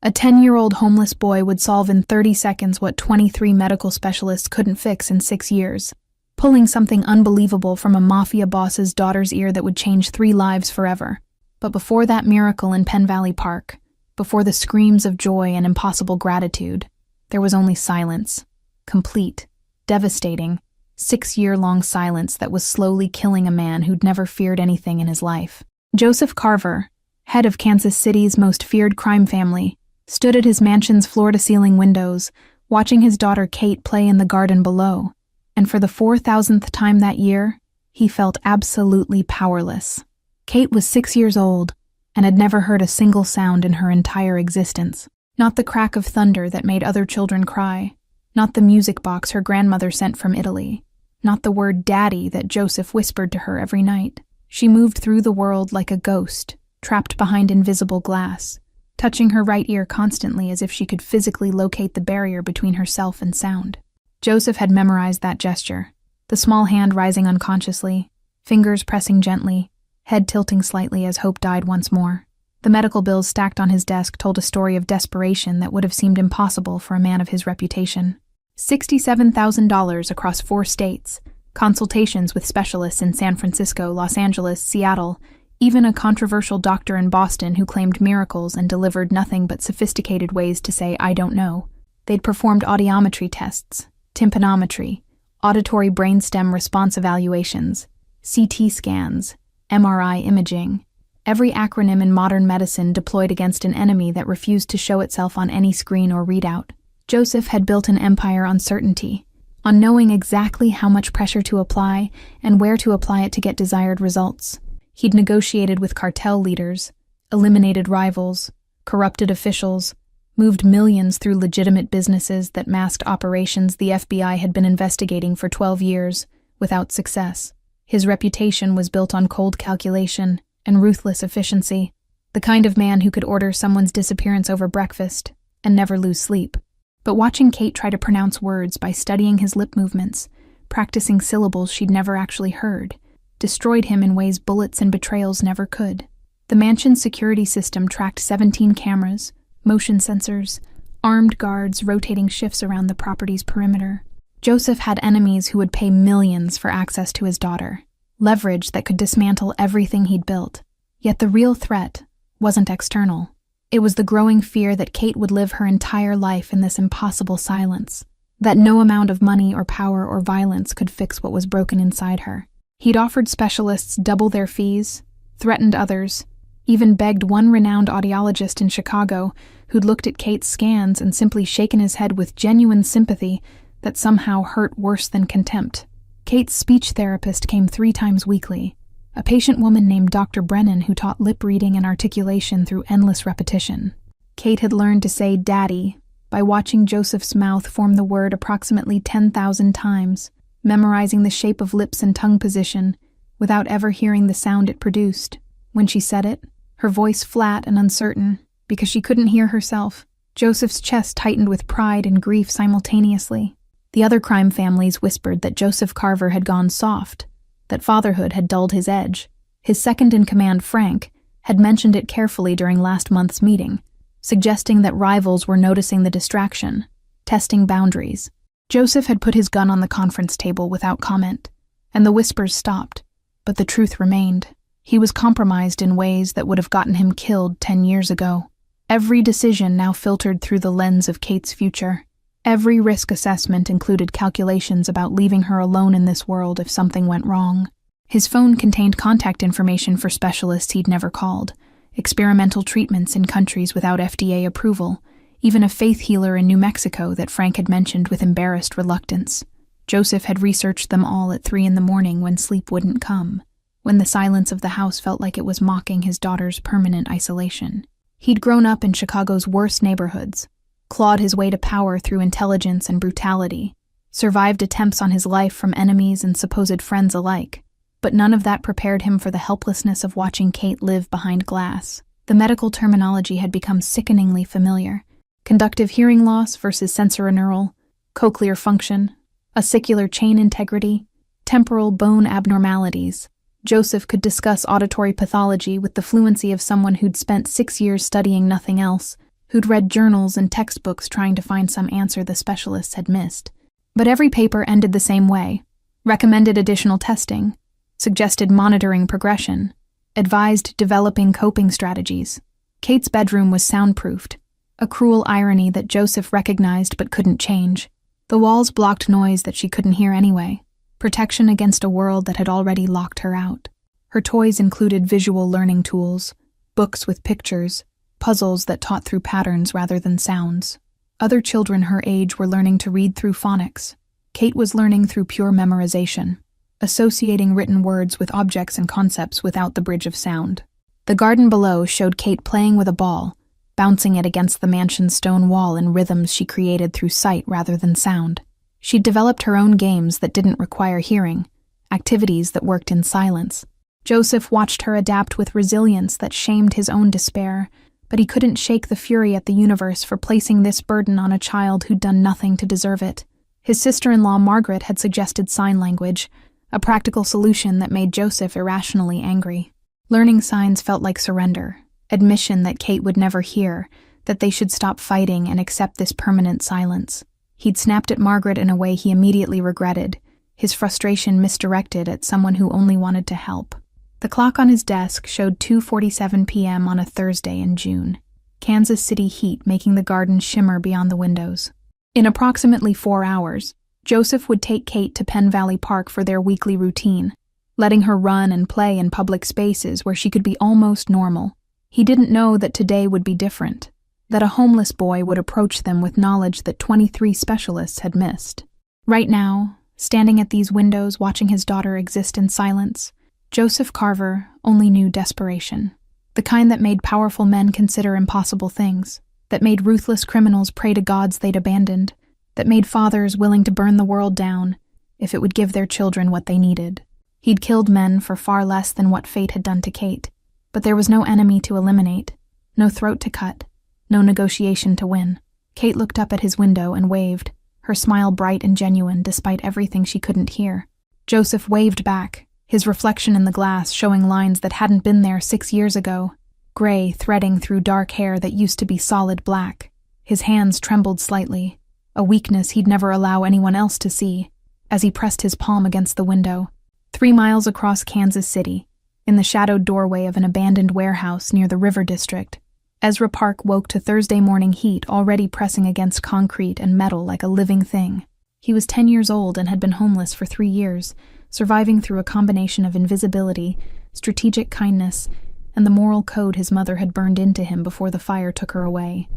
A 10-year-old homeless boy would solve in 30 seconds what 23 medical specialists couldn't fix in 6 years, pulling something unbelievable from a mafia boss's daughter's ear that would change 3 lives forever. But before that miracle in Penn Valley Park, before the screams of joy and impossible gratitude, there was only silence. Complete, devastating, 6-year-long silence that was slowly killing a man who'd never feared anything in his life. Joseph Carver, head of Kansas City's most feared crime family, stood at his mansion's floor-to-ceiling windows, watching his daughter Kate play in the garden below, and for the 4,000th time that year, he felt absolutely powerless. Kate was 6 years old and had never heard a single sound in her entire existence. Not the crack of thunder that made other children cry, not the music box her grandmother sent from Italy, not the word daddy that Joseph whispered to her every night. She moved through the world like a ghost, trapped behind invisible glass, touching her right ear constantly as if she could physically locate the barrier between herself and sound. Joseph had memorized that gesture, the small hand rising unconsciously, fingers pressing gently, head tilting slightly as hope died once more. The medical bills stacked on his desk told a story of desperation that would have seemed impossible for a man of his reputation. $67,000 across 4 states, consultations with specialists in San Francisco, Los Angeles, Seattle, even a controversial doctor in Boston who claimed miracles and delivered nothing but sophisticated ways to say, "I don't know." They'd performed audiometry tests, tympanometry, auditory brainstem response evaluations, CT scans, MRI imaging, every acronym in modern medicine deployed against an enemy that refused to show itself on any screen or readout. Joseph had built an empire on certainty, on knowing exactly how much pressure to apply and where to apply it to get desired results. He'd negotiated with cartel leaders, eliminated rivals, corrupted officials, moved millions through legitimate businesses that masked operations the FBI had been investigating for 12 years, without success. His reputation was built on cold calculation and ruthless efficiency, the kind of man who could order someone's disappearance over breakfast and never lose sleep. But watching Kate try to pronounce words by studying his lip movements, practicing syllables she'd never actually heard, destroyed him in ways bullets and betrayals never could. The mansion's security system tracked 17 cameras, motion sensors, armed guards rotating shifts around the property's perimeter. Joseph had enemies who would pay millions for access to his daughter, leverage that could dismantle everything he'd built. Yet the real threat wasn't external. It was the growing fear that Kate would live her entire life in this impossible silence, that no amount of money or power or violence could fix what was broken inside her. He'd offered specialists double their fees, threatened others, even begged one renowned audiologist in Chicago who'd looked at Kate's scans and simply shaken his head with genuine sympathy that somehow hurt worse than contempt. Kate's speech therapist came 3 times weekly, a patient woman named Dr. Brennan who taught lip reading and articulation through endless repetition. Kate had learned to say "daddy" by watching Joseph's mouth form the word approximately 10,000 times, memorizing the shape of lips and tongue position without ever hearing the sound it produced. When she said it, her voice flat and uncertain, because she couldn't hear herself. Joseph's chest tightened with pride and grief simultaneously. The other crime families whispered that Joseph Carver had gone soft, that fatherhood had dulled his edge. His second-in-command, Frank, had mentioned it carefully during last month's meeting, suggesting that rivals were noticing the distraction, testing boundaries. Joseph had put his gun on the conference table without comment, and the whispers stopped, but the truth remained. He was compromised in ways that would have gotten him killed 10 years ago. Every decision now filtered through the lens of Kate's future. Every risk assessment included calculations about leaving her alone in this world if something went wrong. His phone contained contact information for specialists he'd never called, experimental treatments in countries without FDA approval, even a faith healer in New Mexico that Frank had mentioned with embarrassed reluctance. Joseph had researched them all at 3 a.m. when sleep wouldn't come, when the silence of the house felt like it was mocking his daughter's permanent isolation. He'd grown up in Chicago's worst neighborhoods, clawed his way to power through intelligence and brutality, survived attempts on his life from enemies and supposed friends alike, but none of that prepared him for the helplessness of watching Kate live behind glass. The medical terminology had become sickeningly familiar. Conductive hearing loss versus sensorineural, cochlear function, ossicular chain integrity, temporal bone abnormalities. Joseph could discuss auditory pathology with the fluency of someone who'd spent 6 years studying nothing else, who'd read journals and textbooks trying to find some answer the specialists had missed. But every paper ended the same way: recommended additional testing, suggested monitoring progression, advised developing coping strategies. Kate's bedroom was soundproofed, a cruel irony that Joseph recognized but couldn't change. The walls blocked noise that she couldn't hear anyway, protection against a world that had already locked her out. Her toys included visual learning tools, books with pictures, puzzles that taught through patterns rather than sounds. Other children her age were learning to read through phonics. Kate was learning through pure memorization, associating written words with objects and concepts without the bridge of sound. The garden below showed Kate playing with a ball, bouncing it against the mansion's stone wall in rhythms she created through sight rather than sound. She'd developed her own games that didn't require hearing, activities that worked in silence. Joseph watched her adapt with resilience that shamed his own despair, but he couldn't shake the fury at the universe for placing this burden on a child who'd done nothing to deserve it. His sister-in-law Margaret had suggested sign language, a practical solution that made Joseph irrationally angry. Learning signs felt like surrender, admission that Kate would never hear, that they should stop fighting and accept this permanent silence. He'd snapped at Margaret in a way he immediately regretted, his frustration misdirected at someone who only wanted to help. The clock on his desk showed 2:47 p.m. on a Thursday in June, Kansas City heat making the garden shimmer beyond the windows. In approximately 4 hours, Joseph would take Kate to Penn Valley Park for their weekly routine, letting her run and play in public spaces where she could be almost normal. He didn't know that today would be different, that a homeless boy would approach them with knowledge that 23 specialists had missed. Right now, standing at these windows watching his daughter exist in silence, Joseph Carver only knew desperation, the kind that made powerful men consider impossible things, that made ruthless criminals pray to gods they'd abandoned, that made fathers willing to burn the world down if it would give their children what they needed. He'd killed men for far less than what fate had done to Kate, but there was no enemy to eliminate, no throat to cut, no negotiation to win. Kate looked up at his window and waved, her smile bright and genuine despite everything she couldn't hear. Joseph waved back, his reflection in the glass showing lines that hadn't been there 6 years ago, gray threading through dark hair that used to be solid black. His hands trembled slightly, a weakness he'd never allow anyone else to see, as he pressed his palm against the window. 3 miles across Kansas City, in the shadowed doorway of an abandoned warehouse near the River District, Ezra Park woke to Thursday morning heat already pressing against concrete and metal like a living thing. He was 10 years old and had been homeless for 3 years, surviving through a combination of invisibility, strategic kindness, and the moral code his mother had burned into him before the fire took her away.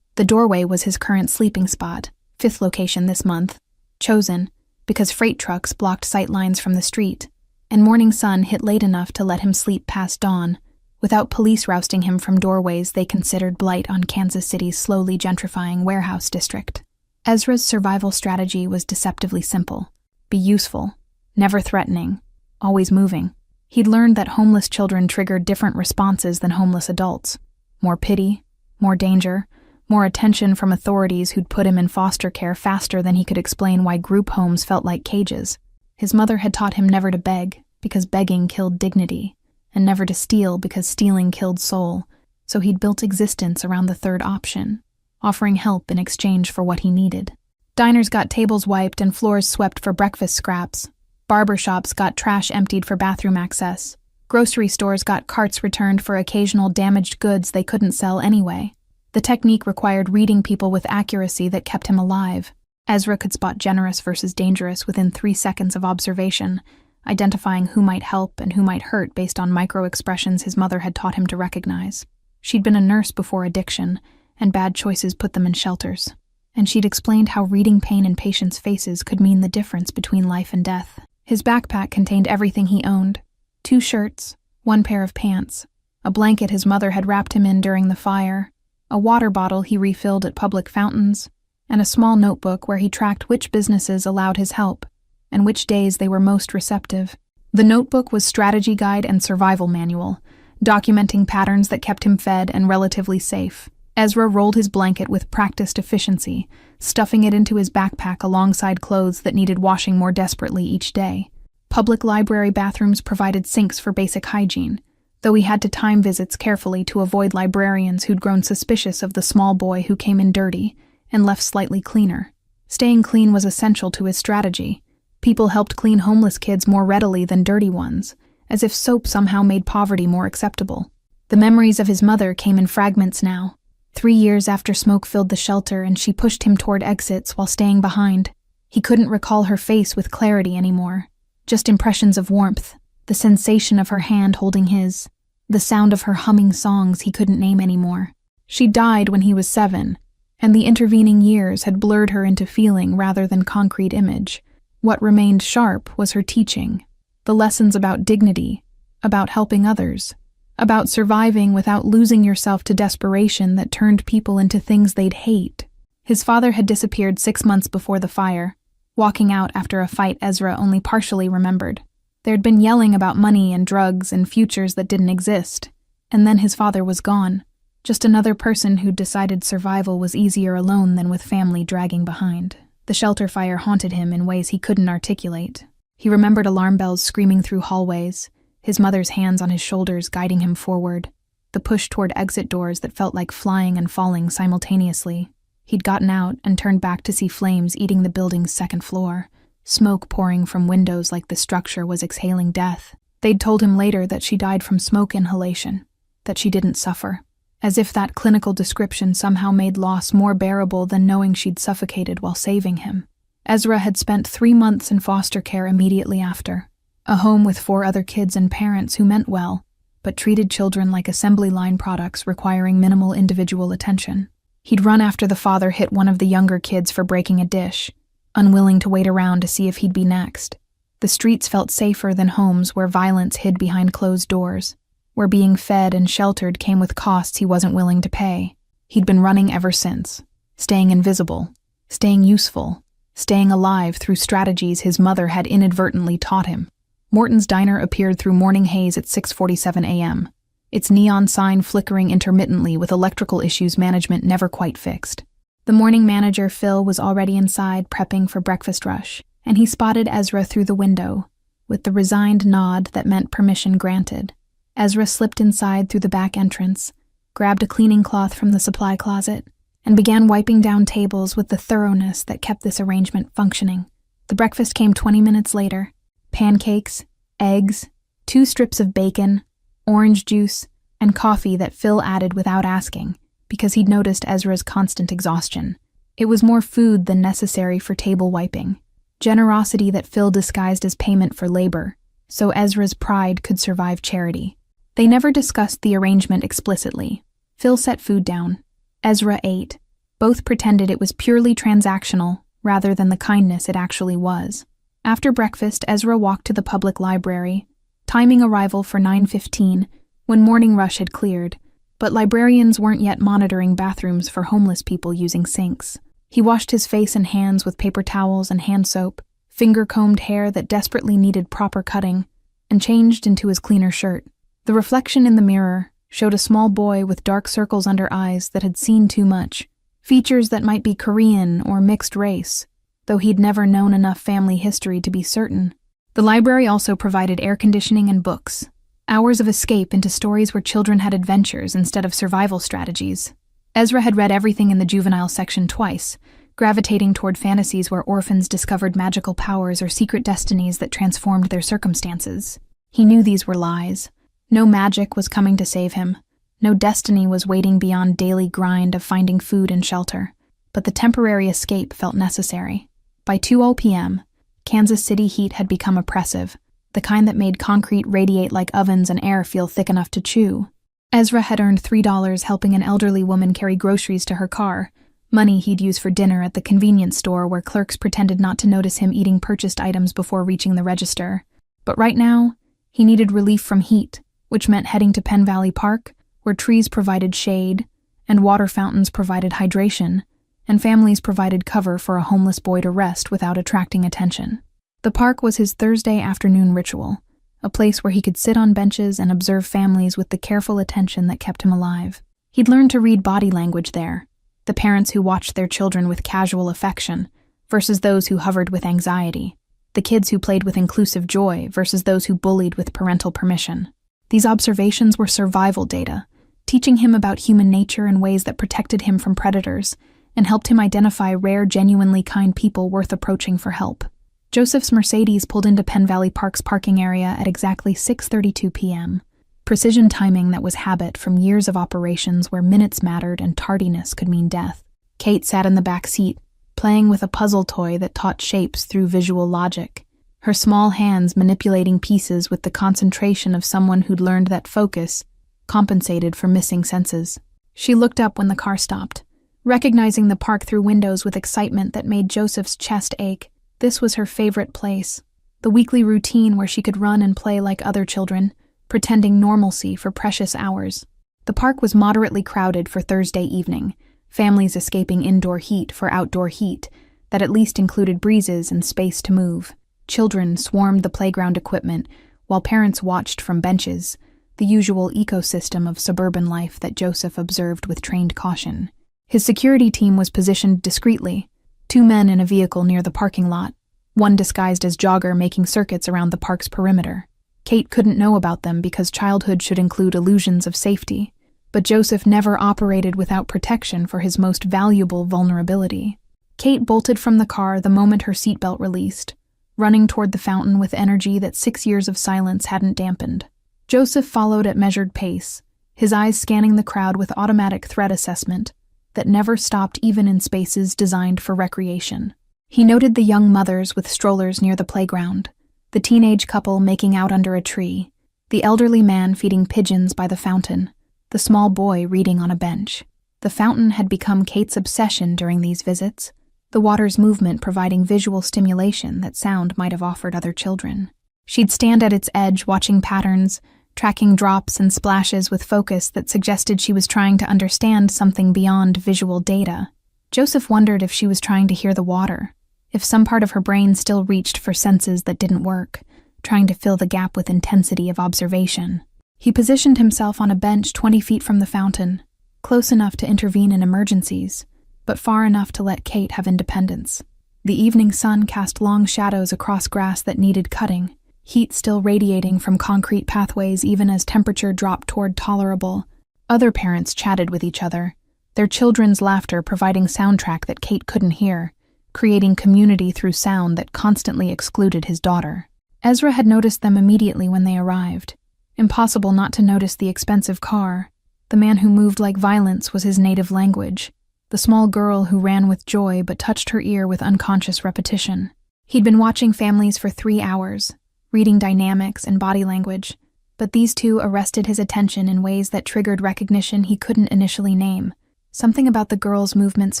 The doorway was his current sleeping spot, 5th location this month, chosen because freight trucks blocked sight lines from the street, and morning sun hit late enough to let him sleep past dawn, without police rousting him from doorways they considered blight on Kansas City's slowly gentrifying warehouse district. Ezra's survival strategy was deceptively simple: be useful, never threatening, always moving. He'd learned that homeless children triggered different responses than homeless adults: more pity, more danger, more attention from authorities who'd put him in foster care faster than he could explain why group homes felt like cages. His mother had taught him never to beg, because begging killed dignity, and never to steal because stealing killed soul, so he'd built existence around the third option, offering help in exchange for what he needed. Diners got tables wiped and floors swept for breakfast scraps. Barber shops got trash emptied for bathroom access. Grocery stores got carts returned for occasional damaged goods they couldn't sell anyway. The technique required reading people with accuracy that kept him alive. Ezra could spot generous versus dangerous within 3 seconds of observation, identifying who might help and who might hurt based on micro-expressions his mother had taught him to recognize. She'd been a nurse before addiction, and bad choices put them in shelters. And she'd explained how reading pain in patients' faces could mean the difference between life and death. His backpack contained everything he owned: 2 shirts, 1 pair of pants, a blanket his mother had wrapped him in during the fire, a water bottle he refilled at public fountains, and a small notebook where he tracked which businesses allowed his help and which days they were most receptive. The notebook was strategy guide and survival manual, documenting patterns that kept him fed and relatively safe. Ezra rolled his blanket with practiced efficiency, stuffing it into his backpack alongside clothes that needed washing more desperately each day. Public library bathrooms provided sinks for basic hygiene, though he had to time visits carefully to avoid librarians who'd grown suspicious of the small boy who came in dirty and left slightly cleaner. Staying clean was essential to his strategy. People helped clean homeless kids more readily than dirty ones, as if soap somehow made poverty more acceptable. The memories of his mother came in fragments now. 3 years after smoke filled the shelter and she pushed him toward exits while staying behind. He couldn't recall her face with clarity anymore. Just impressions of warmth, the sensation of her hand holding his, the sound of her humming songs he couldn't name anymore. She died when he was 7, and the intervening years had blurred her into feeling rather than concrete image. What remained sharp was her teaching, the lessons about dignity, about helping others, about surviving without losing yourself to desperation that turned people into things they'd hate. His father had disappeared 6 months before the fire, walking out after a fight Ezra only partially remembered. There'd been yelling about money and drugs and futures that didn't exist, and then his father was gone, just another person who'd decided survival was easier alone than with family dragging behind. The shelter fire haunted him in ways he couldn't articulate. He remembered alarm bells screaming through hallways, his mother's hands on his shoulders guiding him forward, the push toward exit doors that felt like flying and falling simultaneously. He'd gotten out and turned back to see flames eating the building's second floor, smoke pouring from windows like the structure was exhaling death. They'd told him later that she died from smoke inhalation, that she didn't suffer, as if that clinical description somehow made loss more bearable than knowing she'd suffocated while saving him. Ezra had spent 3 months in foster care immediately after, a home with 4 other kids and parents who meant well, but treated children like assembly line products requiring minimal individual attention. He'd run after the father hit one of the younger kids for breaking a dish, unwilling to wait around to see if he'd be next. The streets felt safer than homes where violence hid behind closed doors, where being fed and sheltered came with costs he wasn't willing to pay. He'd been running ever since, staying invisible, staying useful, staying alive through strategies his mother had inadvertently taught him. Morton's Diner appeared through morning haze at 6:47 a.m., its neon sign flickering intermittently with electrical issues management never quite fixed. The morning manager, Phil, was already inside prepping for breakfast rush, and he spotted Ezra through the window, with the resigned nod that meant permission granted. Ezra slipped inside through the back entrance, grabbed a cleaning cloth from the supply closet, and began wiping down tables with the thoroughness that kept this arrangement functioning. The breakfast came 20 minutes later. Pancakes, eggs, 2 strips of bacon, orange juice, and coffee that Phil added without asking, because he'd noticed Ezra's constant exhaustion. It was more food than necessary for table wiping, generosity that Phil disguised as payment for labor, so Ezra's pride could survive charity. They never discussed the arrangement explicitly. Phil set food down. Ezra ate. Both pretended it was purely transactional, rather than the kindness it actually was. After breakfast, Ezra walked to the public library, timing arrival for 9:15, when morning rush had cleared, but librarians weren't yet monitoring bathrooms for homeless people using sinks. He washed his face and hands with paper towels and hand soap, finger-combed hair that desperately needed proper cutting, and changed into his cleaner shirt. The reflection in the mirror showed a small boy with dark circles under eyes that had seen too much, features that might be Korean or mixed race, though he'd never known enough family history to be certain. The library also provided air conditioning and books, hours of escape into stories where children had adventures instead of survival strategies. Ezra had read everything in the juvenile section twice, gravitating toward fantasies where orphans discovered magical powers or secret destinies that transformed their circumstances. He knew these were lies. No magic was coming to save him. No destiny was waiting beyond daily grind of finding food and shelter. But the temporary escape felt necessary. By 2:00 p.m., Kansas City heat had become oppressive, the kind that made concrete radiate like ovens and air feel thick enough to chew. Ezra had earned $3 helping an elderly woman carry groceries to her car, money he'd use for dinner at the convenience store where clerks pretended not to notice him eating purchased items before reaching the register. But right now, he needed relief from heat, which meant heading to Penn Valley Park, where trees provided shade, and water fountains provided hydration, and families provided cover for a homeless boy to rest without attracting attention. The park was his Thursday afternoon ritual, a place where he could sit on benches and observe families with the careful attention that kept him alive. He'd learned to read body language there, the parents who watched their children with casual affection versus those who hovered with anxiety, the kids who played with inclusive joy versus those who bullied with parental permission. These observations were survival data, teaching him about human nature in ways that protected him from predators and helped him identify rare, genuinely kind people worth approaching for help. Joseph's Mercedes pulled into Penn Valley Park's parking area at exactly 6:32 p.m., precision timing that was habit from years of operations where minutes mattered and tardiness could mean death. Kate sat in the back seat, playing with a puzzle toy that taught shapes through visual logic, her small hands manipulating pieces with the concentration of someone who'd learned that focus compensated for missing senses. She looked up when the car stopped, recognizing the park through windows with excitement that made Joseph's chest ache. This was her favorite place, the weekly routine where she could run and play like other children, pretending normalcy for precious hours. The park was moderately crowded for Thursday evening, families escaping indoor heat for outdoor heat that at least included breezes and space to move. Children swarmed the playground equipment, while parents watched from benches, the usual ecosystem of suburban life that Joseph observed with trained caution. His security team was positioned discreetly, 2 men in a vehicle near the parking lot, one disguised as jogger making circuits around the park's perimeter. Kate couldn't know about them because childhood should include illusions of safety, but Joseph never operated without protection for his most valuable vulnerability. Kate bolted from the car the moment her seatbelt released, running toward the fountain with energy that 6 years of silence hadn't dampened. Joseph followed at measured pace, his eyes scanning the crowd with automatic threat assessment that never stopped even in spaces designed for recreation. He noted the young mothers with strollers near the playground, the teenage couple making out under a tree, the elderly man feeding pigeons by the fountain, the small boy reading on a bench. The fountain had become Kate's obsession during these visits, the water's movement providing visual stimulation that sound might have offered other children. She'd stand at its edge watching patterns, tracking drops and splashes with focus that suggested she was trying to understand something beyond visual data. Joseph wondered if she was trying to hear the water, if some part of her brain still reached for senses that didn't work, trying to fill the gap with intensity of observation. He positioned himself on a bench 20 feet from the fountain, close enough to intervene in emergencies, but far enough to let Kate have independence. The evening sun cast long shadows across grass that needed cutting, heat still radiating from concrete pathways even as temperature dropped toward tolerable. Other parents chatted with each other, their children's laughter providing soundtrack that Kate couldn't hear, creating community through sound that constantly excluded his daughter. Ezra had noticed them immediately when they arrived. Impossible not to notice the expensive car. The man who moved like violence was his native language. The small girl who ran with joy but touched her ear with unconscious repetition. He'd been watching families for 3 hours, reading dynamics and body language, but these two arrested his attention in ways that triggered recognition he couldn't initially name. Something about the girl's movements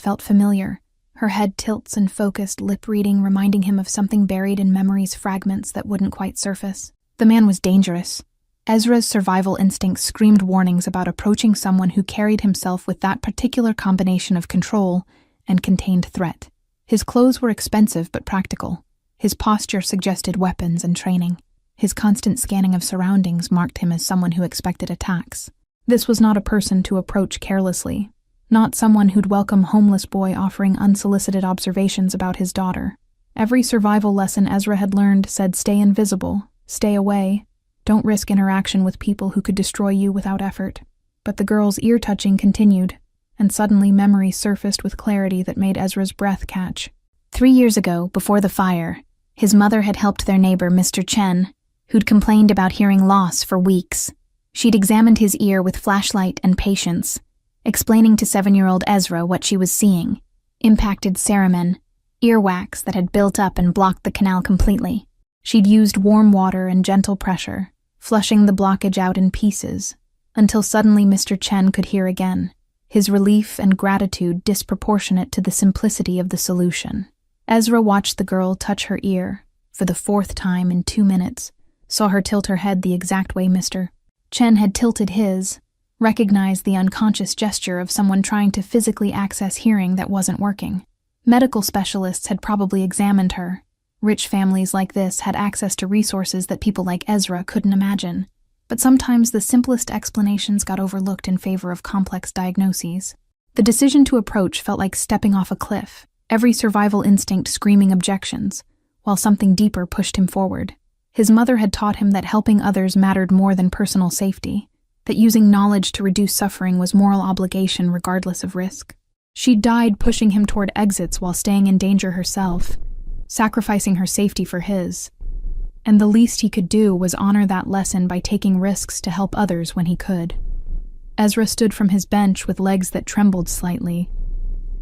felt familiar, her head tilts and focused lip reading reminding him of something buried in memory's fragments that wouldn't quite surface. The man was dangerous. Ezra's survival instinct screamed warnings about approaching someone who carried himself with that particular combination of control and contained threat. His clothes were expensive but practical. His posture suggested weapons and training. His constant scanning of surroundings marked him as someone who expected attacks. This was not a person to approach carelessly, not someone who'd welcome homeless boy offering unsolicited observations about his daughter. Every survival lesson Ezra had learned said stay invisible, stay away, don't risk interaction with people who could destroy you without effort. But the girl's ear-touching continued, and suddenly memory surfaced with clarity that made Ezra's breath catch. 3 years ago, before the fire, his mother had helped their neighbor, Mr. Chen, who'd complained about hearing loss for weeks. She'd examined his ear with flashlight and patience, explaining to 7-year-old Ezra what she was seeing. Impacted cerumen, earwax that had built up and blocked the canal completely. She'd used warm water and gentle pressure, flushing the blockage out in pieces, until suddenly Mr. Chen could hear again, his relief and gratitude disproportionate to the simplicity of the solution. Ezra watched the girl touch her ear, for the 4th time in 2 minutes, saw her tilt her head the exact way Mr. Chen had tilted his, recognized the unconscious gesture of someone trying to physically access hearing that wasn't working. Medical specialists had probably examined her. Rich families like this had access to resources that people like Ezra couldn't imagine. But sometimes the simplest explanations got overlooked in favor of complex diagnoses. The decision to approach felt like stepping off a cliff, every survival instinct screaming objections, while something deeper pushed him forward. His mother had taught him that helping others mattered more than personal safety, that using knowledge to reduce suffering was moral obligation regardless of risk. She died pushing him toward exits while staying in danger herself, sacrificing her safety for his. And the least he could do was honor that lesson by taking risks to help others when he could. Ezra stood from his bench with legs that trembled slightly,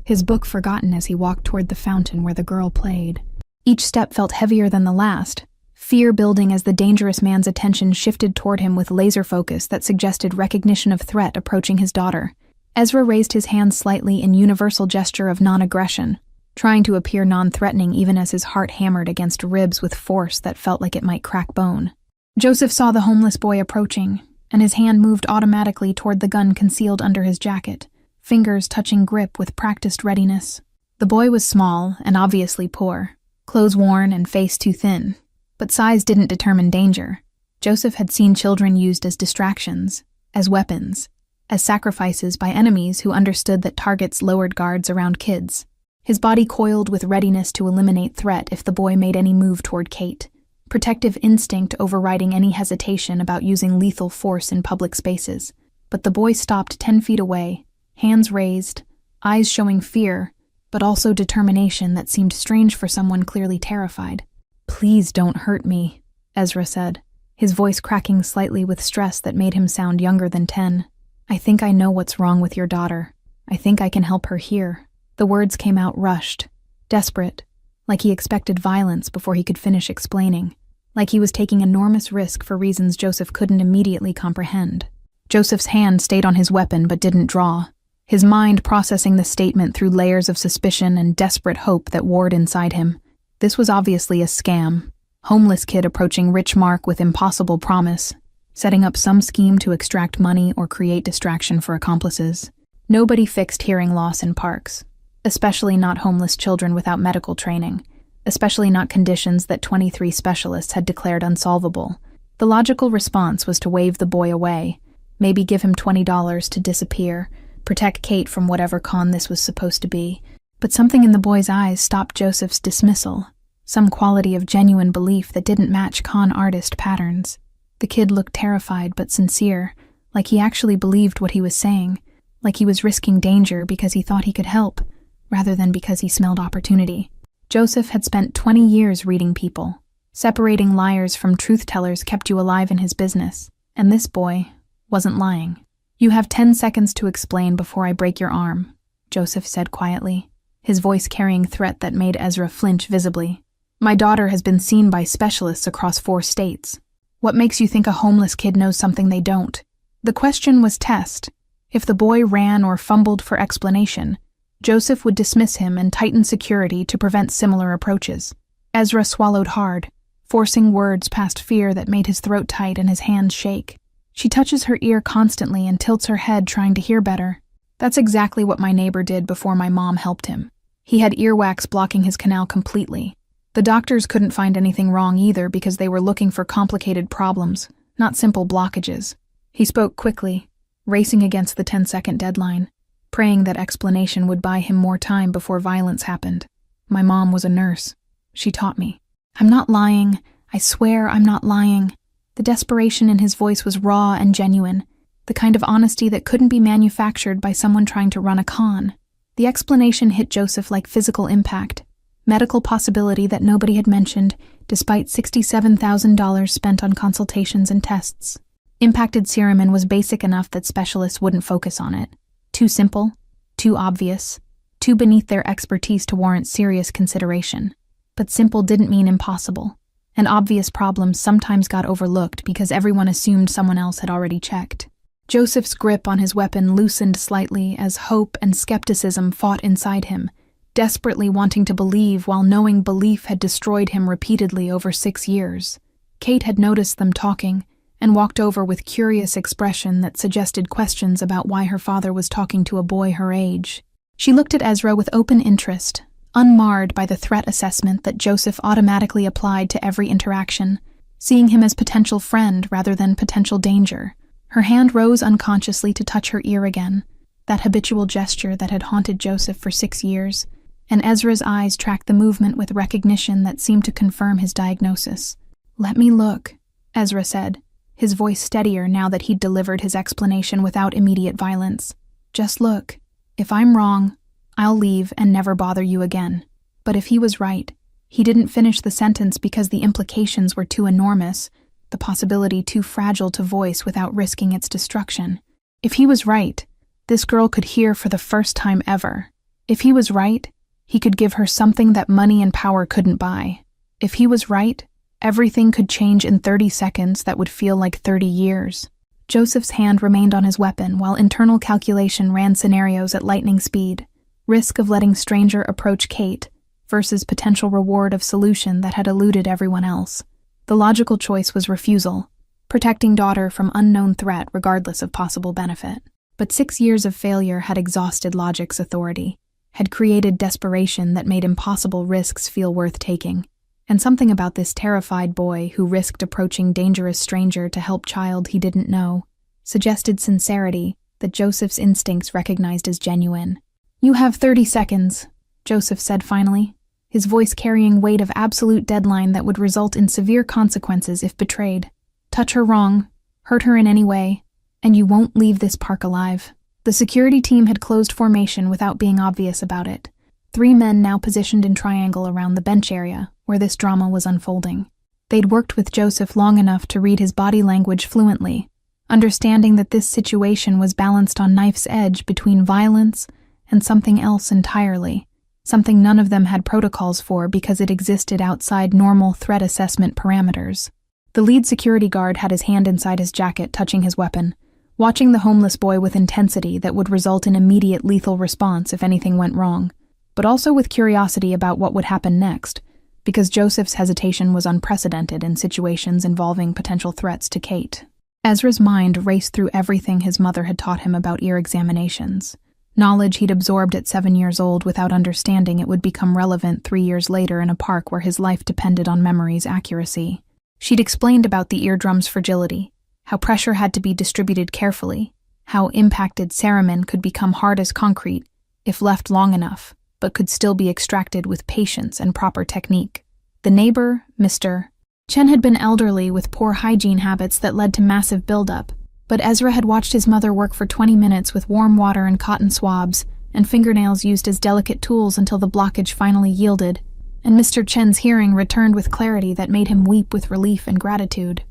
his book forgotten as he walked toward the fountain where the girl played. Each step felt heavier than the last, fear building as the dangerous man's attention shifted toward him with laser focus that suggested recognition of threat approaching his daughter. Ezra raised his hand slightly in universal gesture of non-aggression, trying to appear non-threatening even as his heart hammered against ribs with force that felt like it might crack bone. Joseph saw the homeless boy approaching, and his hand moved automatically toward the gun concealed under his jacket, fingers touching grip with practiced readiness. The boy was small and obviously poor, clothes worn and face too thin, but size didn't determine danger. Joseph had seen children used as distractions, as weapons, as sacrifices by enemies who understood that targets lowered guards around kids. His body coiled with readiness to eliminate threat if the boy made any move toward Kate, protective instinct overriding any hesitation about using lethal force in public spaces. But the boy stopped 10 feet away, hands raised, eyes showing fear, but also determination that seemed strange for someone clearly terrified. "Please don't hurt me," Ezra said, his voice cracking slightly with stress that made him sound younger than 10. "I think I know what's wrong with your daughter. I think I can help her here." The words came out rushed, desperate, like he expected violence before he could finish explaining, like he was taking enormous risk for reasons Joseph couldn't immediately comprehend. Joseph's hand stayed on his weapon but didn't draw, his mind processing the statement through layers of suspicion and desperate hope that warred inside him. This was obviously a scam. Homeless kid approaching rich Mark with impossible promise, setting up some scheme to extract money or create distraction for accomplices. Nobody fixed hearing loss in parks, especially not homeless children without medical training, especially not conditions that 23 specialists had declared unsolvable. The logical response was to wave the boy away, maybe give him $20 to disappear, protect Kate from whatever con this was supposed to be. But something in the boy's eyes stopped Joseph's dismissal, some quality of genuine belief that didn't match con artist patterns. The kid looked terrified but sincere, like he actually believed what he was saying, like he was risking danger because he thought he could help, rather than because he smelled opportunity. Joseph had spent 20 years reading people. Separating liars from truth-tellers kept you alive in his business, and this boy wasn't lying. "You have 10 seconds to explain before I break your arm," Joseph said quietly, his voice carrying threat that made Ezra flinch visibly. "My daughter has been seen by specialists across 4 states. What makes you think a homeless kid knows something they don't?" The question was test. If the boy ran or fumbled for explanation, Joseph would dismiss him and tighten security to prevent similar approaches. Ezra swallowed hard, forcing words past fear that made his throat tight and his hands shake. "She touches her ear constantly and tilts her head trying to hear better. That's exactly what my neighbor did before my mom helped him. He had earwax blocking his canal completely. The doctors couldn't find anything wrong either because they were looking for complicated problems, not simple blockages." He spoke quickly, racing against the 10-second deadline, praying that explanation would buy him more time before violence happened. "My mom was a nurse. She taught me." "I'm not lying. I swear I'm not lying." The desperation in his voice was raw and genuine, the kind of honesty that couldn't be manufactured by someone trying to run a con. The explanation hit Joseph like physical impact, medical possibility that nobody had mentioned, despite $67,000 spent on consultations and tests. Impacted serum was basic enough that specialists wouldn't focus on it. Too simple, too obvious, too beneath their expertise to warrant serious consideration. But simple didn't mean impossible, and obvious problems sometimes got overlooked because everyone assumed someone else had already checked. Joseph's grip on his weapon loosened slightly as hope and skepticism fought inside him, desperately wanting to believe while knowing belief had destroyed him repeatedly over 6 years. Kate had noticed them talking and walked over with curious expression that suggested questions about why her father was talking to a boy her age. She looked at Ezra with open interest, unmarred by the threat assessment that Joseph automatically applied to every interaction, seeing him as potential friend rather than potential danger. Her hand rose unconsciously to touch her ear again, that habitual gesture that had haunted Joseph for 6 years, and Ezra's eyes tracked the movement with recognition that seemed to confirm his diagnosis. "Let me look," Ezra said, his voice steadier now that he'd delivered his explanation without immediate violence. "Just look. If I'm wrong, I'll leave and never bother you again." But if he was right, he didn't finish the sentence because the implications were too enormous, the possibility too fragile to voice without risking its destruction. If he was right, this girl could hear for the first time ever. If he was right, he could give her something that money and power couldn't buy. If he was right, everything could change in 30 seconds that would feel like 30 years. Joseph's hand remained on his weapon while internal calculation ran scenarios at lightning speed. Risk of letting stranger approach Kate versus potential reward of solution that had eluded everyone else. The logical choice was refusal, protecting daughter from unknown threat regardless of possible benefit. But 6 years of failure had exhausted logic's authority, had created desperation that made impossible risks feel worth taking. And something about this terrified boy who risked approaching dangerous stranger to help child he didn't know suggested sincerity that Joseph's instincts recognized as genuine. "You have 30 seconds, Joseph said finally, his voice carrying weight of absolute deadline that would result in severe consequences if betrayed. "Touch her wrong, hurt her in any way, and you won't leave this park alive." The security team had closed formation without being obvious about it. 3 men now positioned in triangle around the bench area where this drama was unfolding. They'd worked with Joseph long enough to read his body language fluently, understanding that this situation was balanced on knife's edge between violence and something else entirely, something none of them had protocols for because it existed outside normal threat assessment parameters. The lead security guard had his hand inside his jacket touching his weapon, watching the homeless boy with intensity that would result in immediate lethal response if anything went wrong, but also with curiosity about what would happen next, because Joseph's hesitation was unprecedented in situations involving potential threats to Kate. Ezra's mind raced through everything his mother had taught him about ear examinations, knowledge he'd absorbed at 7 years old without understanding it would become relevant 3 years later in a park where his life depended on memory's accuracy. She'd explained about the eardrum's fragility, how pressure had to be distributed carefully, how impacted cerumen could become hard as concrete if left long enough, but could still be extracted with patience and proper technique. The neighbor, Mr. Chen, had been elderly with poor hygiene habits that led to massive buildup, but Ezra had watched his mother work for 20 minutes with warm water and cotton swabs, and fingernails used as delicate tools until the blockage finally yielded, and Mr. Chen's hearing returned with clarity that made him weep with relief and gratitude.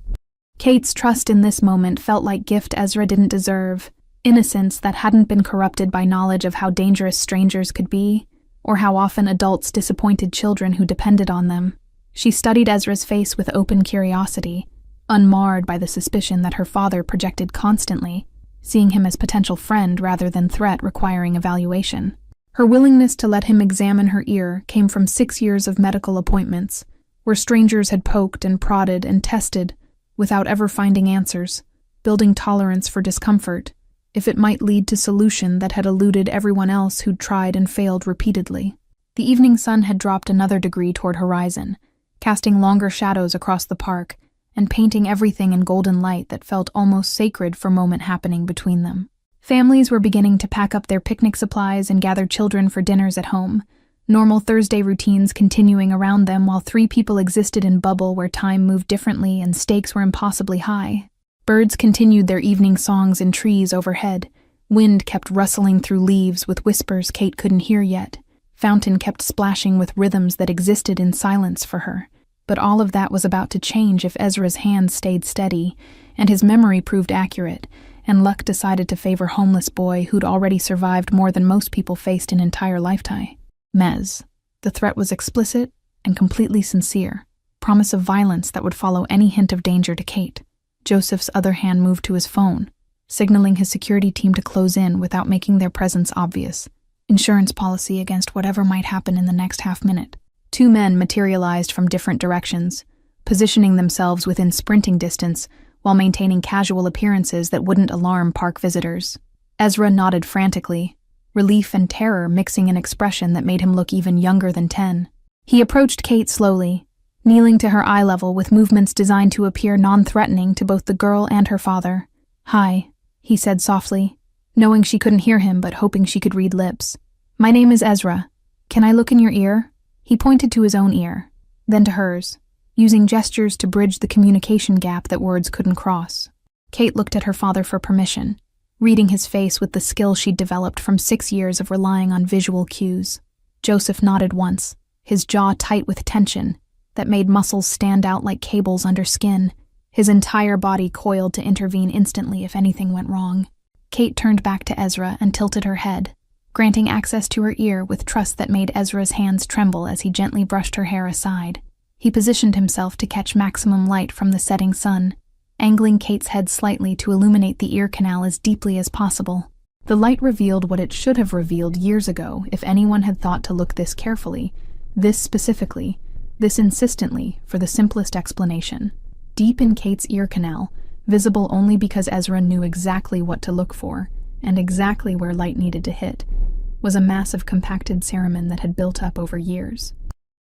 Kate's trust in this moment felt like gift Ezra didn't deserve, innocence that hadn't been corrupted by knowledge of how dangerous strangers could be, or how often adults disappointed children who depended on them. She studied Ezra's face with open curiosity, unmarred by the suspicion that her father projected constantly, seeing him as potential friend rather than threat requiring evaluation. Her willingness to let him examine her ear came from 6 years of medical appointments, where strangers had poked and prodded and tested without ever finding answers, building tolerance for discomfort, if it might lead to solution that had eluded everyone else who'd tried and failed repeatedly. The evening sun had dropped another degree toward horizon, casting longer shadows across the park and painting everything in golden light that felt almost sacred for moment happening between them. Families were beginning to pack up their picnic supplies and gather children for dinners at home, normal Thursday routines continuing around them while 3 people existed in bubble where time moved differently and stakes were impossibly high. Birds continued their evening songs in trees overhead. Wind kept rustling through leaves with whispers Kate couldn't hear yet. Fountain kept splashing with rhythms that existed in silence for her. But all of that was about to change if Ezra's hand stayed steady, and his memory proved accurate, and luck decided to favor homeless boy who'd already survived more than most people faced in entire lifetime. Mez. The threat was explicit and completely sincere. Promise of violence that would follow any hint of danger to Kate. Joseph's other hand moved to his phone, signaling his security team to close in without making their presence obvious. Insurance policy against whatever might happen in the next half minute. 2 men materialized from different directions, positioning themselves within sprinting distance while maintaining casual appearances that wouldn't alarm park visitors. Ezra nodded frantically, relief and terror mixing an expression that made him look even younger than 10. He approached Kate slowly, kneeling to her eye level with movements designed to appear non-threatening to both the girl and her father. "Hi," he said softly, knowing she couldn't hear him but hoping she could read lips. "My name is Ezra. Can I look in your ear?" He pointed to his own ear, then to hers. using gestures to bridge the communication gap that words couldn't cross. Kate looked at her father for permission, reading his face with the skill she'd developed from 6 years of relying on visual cues. Joseph nodded once, his jaw tight with tension that made muscles stand out like cables under skin, his entire body coiled to intervene instantly if anything went wrong. Kate turned back to Ezra and tilted her head, granting access to her ear with trust that made Ezra's hands tremble as he gently brushed her hair aside. He positioned himself to catch maximum light from the setting sun, angling Kate's head slightly to illuminate the ear canal as deeply as possible. The light revealed what it should have revealed years ago if anyone had thought to look this carefully, this specifically, this insistently, for the simplest explanation. Deep in Kate's ear canal, visible only because Ezra knew exactly what to look for, and exactly where light needed to hit, was a mass of compacted cerumen that had built up over years.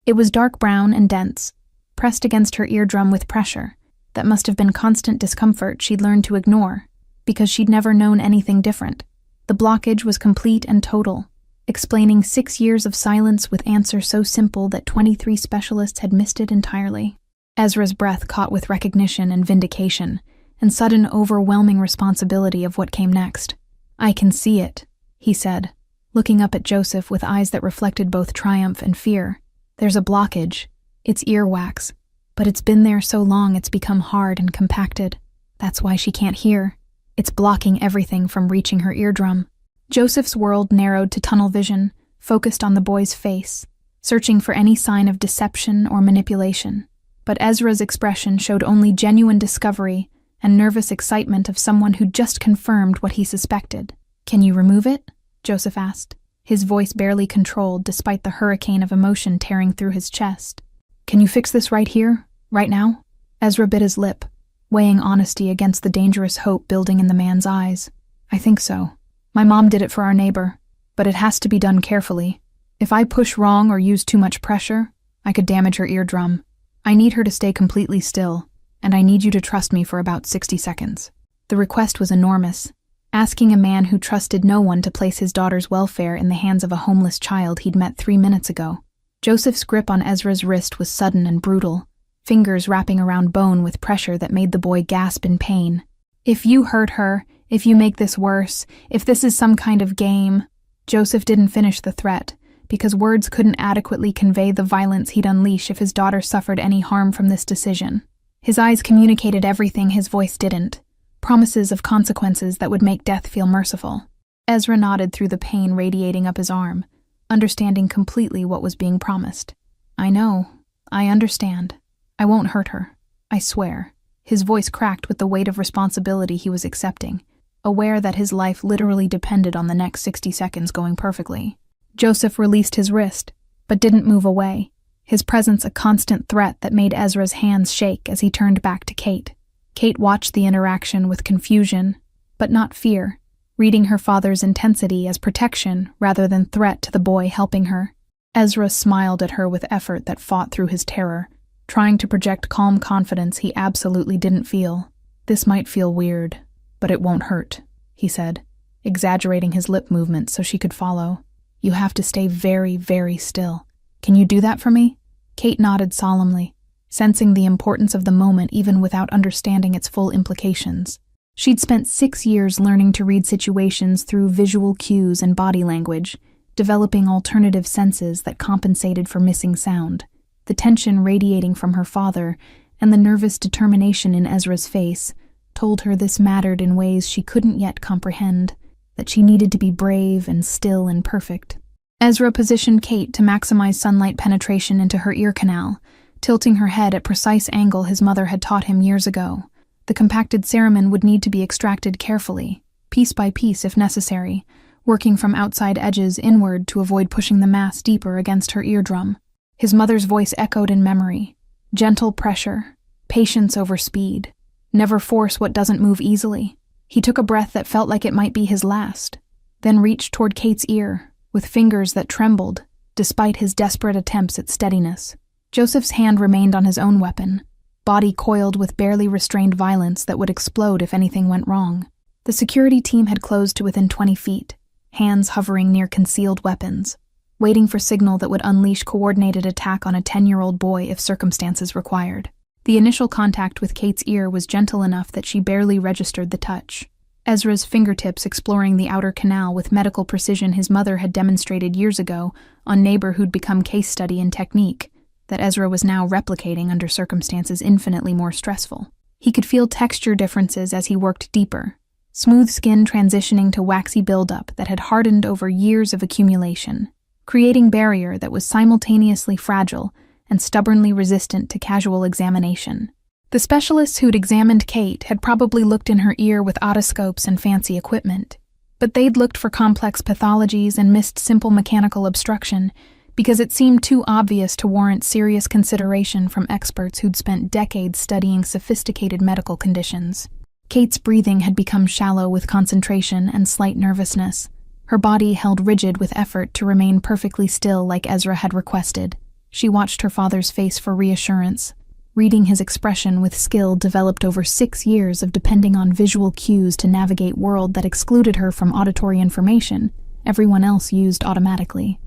It was dark brown and dense, pressed against her eardrum with pressure. That must have been constant discomfort she'd learned to ignore, because she'd never known anything different. The blockage was complete and total, explaining 6 years of silence with answer so simple that 23 specialists had missed it entirely. Ezra's breath caught with recognition and vindication, and sudden overwhelming responsibility of what came next. "I can see it," he said, looking up at Joseph with eyes that reflected both triumph and fear. "There's a blockage. It's earwax. But it's been there so long it's become hard and compacted. That's why she can't hear. It's blocking everything from reaching her eardrum." Joseph's world narrowed to tunnel vision, focused on the boy's face, searching for any sign of deception or manipulation. But Ezra's expression showed only genuine discovery and nervous excitement of someone who just confirmed what he suspected. "Can you remove it?" Joseph asked, his voice barely controlled despite the hurricane of emotion tearing through his chest. "Can you fix this right here, right now?" Ezra bit his lip, weighing honesty against the dangerous hope building in the man's eyes. "I think so. My mom did it for our neighbor, but it has to be done carefully. If I push wrong or use too much pressure, I could damage her eardrum. I need her to stay completely still, and I need you to trust me for about 60 seconds. The request was enormous, asking a man who trusted no one to place his daughter's welfare in the hands of a homeless child he'd met 3 minutes ago. Joseph's grip on Ezra's wrist was sudden and brutal, fingers wrapping around bone with pressure that made the boy gasp in pain. "If you hurt her, if you make this worse, if this is some kind of game..." Joseph didn't finish the threat, because words couldn't adequately convey the violence he'd unleash if his daughter suffered any harm from this decision. His eyes communicated everything his voice didn't, promises of consequences that would make death feel merciful. Ezra nodded through the pain radiating up his arm, understanding completely what was being promised. "I know. I understand. I won't hurt her. I swear." His voice cracked with the weight of responsibility he was accepting, aware that his life literally depended on the next 60 seconds going perfectly. Joseph released his wrist, but didn't move away, his presence a constant threat that made Ezra's hands shake as he turned back to Kate. Kate watched the interaction with confusion, but not fear, reading her father's intensity as protection rather than threat to the boy helping her. Ezra smiled at her with effort that fought through his terror, trying to project calm confidence he absolutely didn't feel. "This might feel weird, but it won't hurt," he said, exaggerating his lip movements so she could follow. "You have to stay very, very still. Can you do that for me?" Kate nodded solemnly, sensing the importance of the moment even without understanding its full implications. She'd spent 6 years learning to read situations through visual cues and body language, developing alternative senses that compensated for missing sound. The tension radiating from her father and the nervous determination in Ezra's face told her this mattered in ways she couldn't yet comprehend, that she needed to be brave and still and perfect. Ezra positioned Kate to maximize sunlight penetration into her ear canal, tilting her head at precise angle his mother had taught him years ago. The compacted cerumen would need to be extracted carefully, piece by piece if necessary, working from outside edges inward to avoid pushing the mass deeper against her eardrum. His mother's voice echoed in memory. Gentle pressure, patience over speed. Never force what doesn't move easily. He took a breath that felt like it might be his last, then reached toward Kate's ear, with fingers that trembled, despite his desperate attempts at steadiness. Joseph's hand remained on his own weapon, body coiled with barely restrained violence that would explode if anything went wrong. The security team had closed to within 20 feet, hands hovering near concealed weapons. waiting for signal that would unleash coordinated attack on a 10-year-old boy if circumstances required. The initial contact with Kate's ear was gentle enough that she barely registered the touch. Ezra's fingertips exploring the outer canal with medical precision his mother had demonstrated years ago on Neighbor, who'd become case study in technique, that Ezra was now replicating under circumstances infinitely more stressful. He could feel texture differences as he worked deeper, smooth skin transitioning to waxy buildup that had hardened over years of accumulation, creating barrier that was simultaneously fragile and stubbornly resistant to casual examination. The specialists who'd examined Kate had probably looked in her ear with otoscopes and fancy equipment, but they'd looked for complex pathologies and missed simple mechanical obstruction because it seemed too obvious to warrant serious consideration from experts who'd spent decades studying sophisticated medical conditions. Kate's breathing had become shallow with concentration and slight nervousness. Her body held rigid with effort to remain perfectly still like Ezra had requested. She watched her father's face for reassurance, reading his expression with skill developed over 6 years of depending on visual cues to navigate world that excluded her from auditory information everyone else used automatically.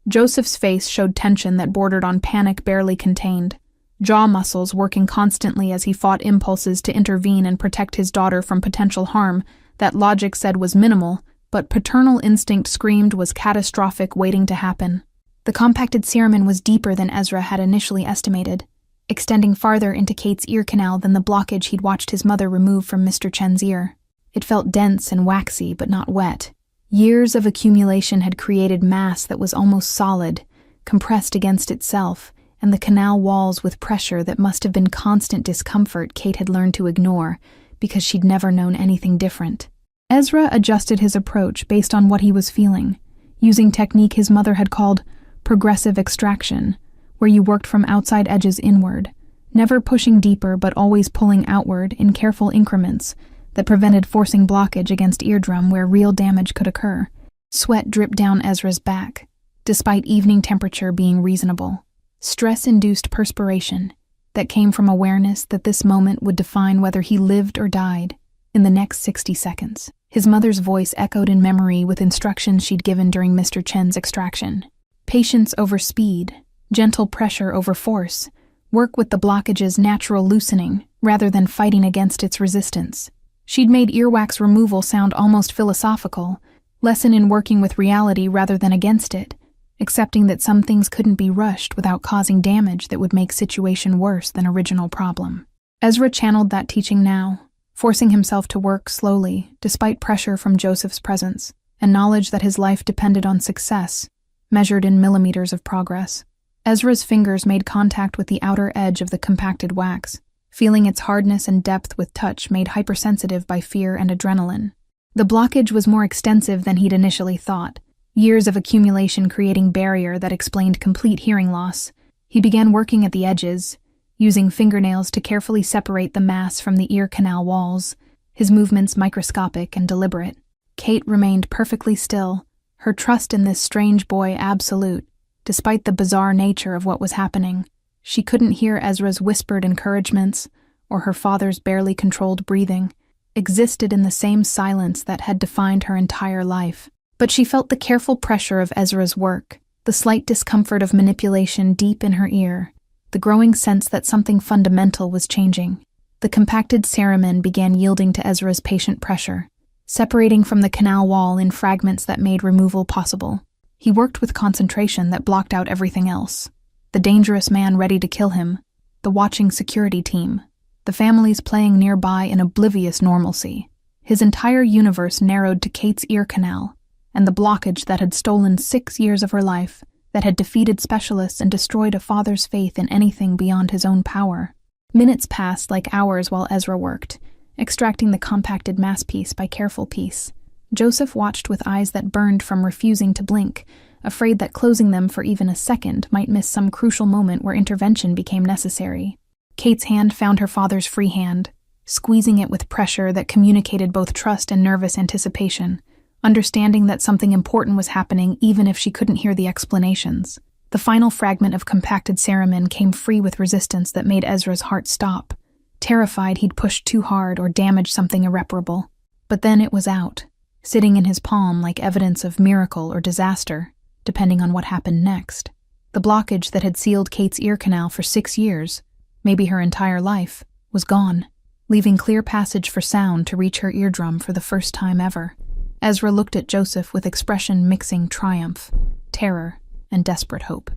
Joseph's face showed tension that bordered on panic barely contained, jaw muscles working constantly as he fought impulses to intervene and protect his daughter from potential harm that logic said was minimal, but paternal instinct screamed was catastrophic waiting to happen. The compacted cerumen was deeper than Ezra had initially estimated, extending farther into Kate's ear canal than the blockage he'd watched his mother remove from Mr. Chen's ear. It felt dense and waxy, but not wet. Years of accumulation had created mass that was almost solid, compressed against itself, and the canal walls with pressure that must have been constant discomfort Kate had learned to ignore because she'd never known anything different. Ezra adjusted his approach based on what he was feeling, using technique his mother had called progressive extraction, where you worked from outside edges inward, never pushing deeper but always pulling outward in careful increments that prevented forcing blockage against eardrum where real damage could occur. Sweat dripped down Ezra's back, despite evening temperature being reasonable. Stress-induced perspiration that came from awareness that this moment would define whether he lived or died in the next 60 seconds. His mother's voice echoed in memory with instructions she'd given during Mr. Chen's extraction. Patience over speed, gentle pressure over force, work with the blockage's natural loosening rather than fighting against its resistance. She'd made earwax removal sound almost philosophical, lesson in working with reality rather than against it, accepting that some things couldn't be rushed without causing damage that would make situation worse than original problem. Ezra channeled that teaching now, forcing himself to work slowly, despite pressure from Joseph's presence, and knowledge that his life depended on success, measured in millimeters of progress. Ezra's fingers made contact with the outer edge of the compacted wax, feeling its hardness and depth with touch made hypersensitive by fear and adrenaline. The blockage was more extensive than he'd initially thought, years of accumulation creating barrier that explained complete hearing loss. He began working at the edges, using fingernails to carefully separate the mass from the ear canal walls, his movements microscopic and deliberate. Kate remained perfectly still, her trust in this strange boy absolute, despite the bizarre nature of what was happening. She couldn't hear Ezra's whispered encouragements or her father's barely controlled breathing, existed in the same silence that had defined her entire life. But she felt the careful pressure of Ezra's work, the slight discomfort of manipulation deep in her ear, the growing sense that something fundamental was changing. The compacted cerumen began yielding to Ezra's patient pressure, separating from the canal wall in fragments that made removal possible. He worked with concentration that blocked out everything else. The dangerous man ready to kill him, the watching security team, the families playing nearby in oblivious normalcy. His entire universe narrowed to Kate's ear canal, and the blockage that had stolen 6 years of her life, that had defeated specialists and destroyed a father's faith in anything beyond his own power. Minutes passed like hours while Ezra worked, extracting the compacted mass piece by careful piece. Joseph watched with eyes that burned from refusing to blink, afraid that closing them for even a second might miss some crucial moment where intervention became necessary. Kate's hand found her father's free hand, squeezing it with pressure that communicated both trust and nervous anticipation, understanding that something important was happening even if she couldn't hear the explanations. The final fragment of compacted cerumen came free with resistance that made Ezra's heart stop, terrified he'd pushed too hard or damaged something irreparable. But then it was out, sitting in his palm like evidence of miracle or disaster. depending on what happened next. The blockage that had sealed Kate's ear canal for 6 years, maybe her entire life, was gone, leaving clear passage for sound to reach her eardrum for the first time ever. Ezra looked at Joseph with expression mixing triumph, terror, and desperate hope.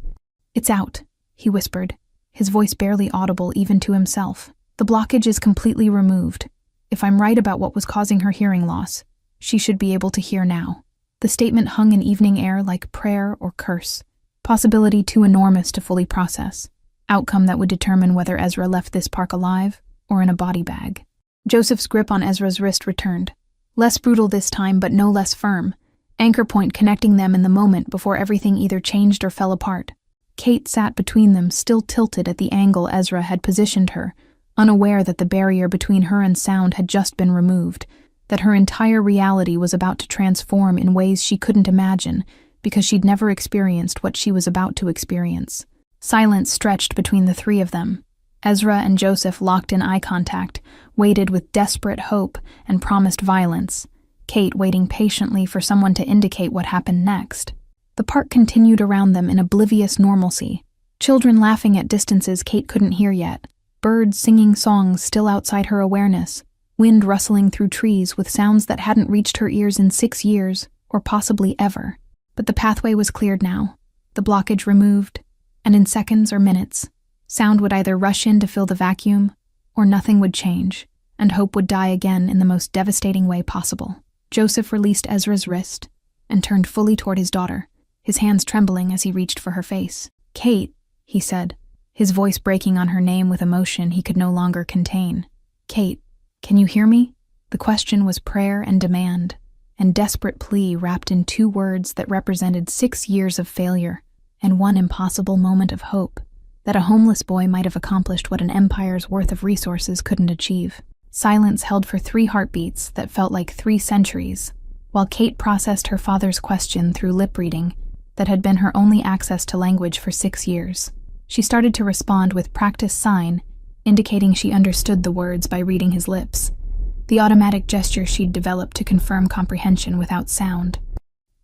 "It's out," he whispered, his voice barely audible even to himself. "The blockage is completely removed. If I'm right about what was causing her hearing loss, she should be able to hear now." The statement hung in evening air like prayer or curse, possibility too enormous to fully process, outcome that would determine whether Ezra left this park alive or in a body bag. Joseph's grip on Ezra's wrist returned, less brutal this time but no less firm, anchor point connecting them in the moment before everything either changed or fell apart. Kate sat between them, still tilted at the angle Ezra had positioned her, unaware that the barrier between her and sound had just been removed, that her entire reality was about to transform in ways she couldn't imagine because she'd never experienced what she was about to experience. Silence stretched between the three of them. Ezra and Joseph locked in eye contact, waited with desperate hope and promised violence, Kate waiting patiently for someone to indicate what happened next. The park continued around them in oblivious normalcy, children laughing at distances Kate couldn't hear yet, birds singing songs still outside her awareness, wind rustling through trees with sounds that hadn't reached her ears in 6 years, or possibly ever. But the pathway was cleared now, the blockage removed, and in seconds or minutes, sound would either rush in to fill the vacuum, or nothing would change, and hope would die again in the most devastating way possible. Joseph released Ezra's wrist and turned fully toward his daughter, his hands trembling as he reached for her face. "Kate," he said, his voice breaking on her name with emotion he could no longer contain. "Kate, can you hear me?" The question was prayer and demand, and desperate plea wrapped in 2 words that represented 6 years of failure and 1 impossible moment of hope, that a homeless boy might have accomplished what an empire's worth of resources couldn't achieve. Silence held for 3 heartbeats that felt like 3 centuries, while Kate processed her father's question through lip reading that had been her only access to language for 6 years. She started to respond with practiced sign, indicating she understood the words by reading his lips, the automatic gesture she'd developed to confirm comprehension without sound.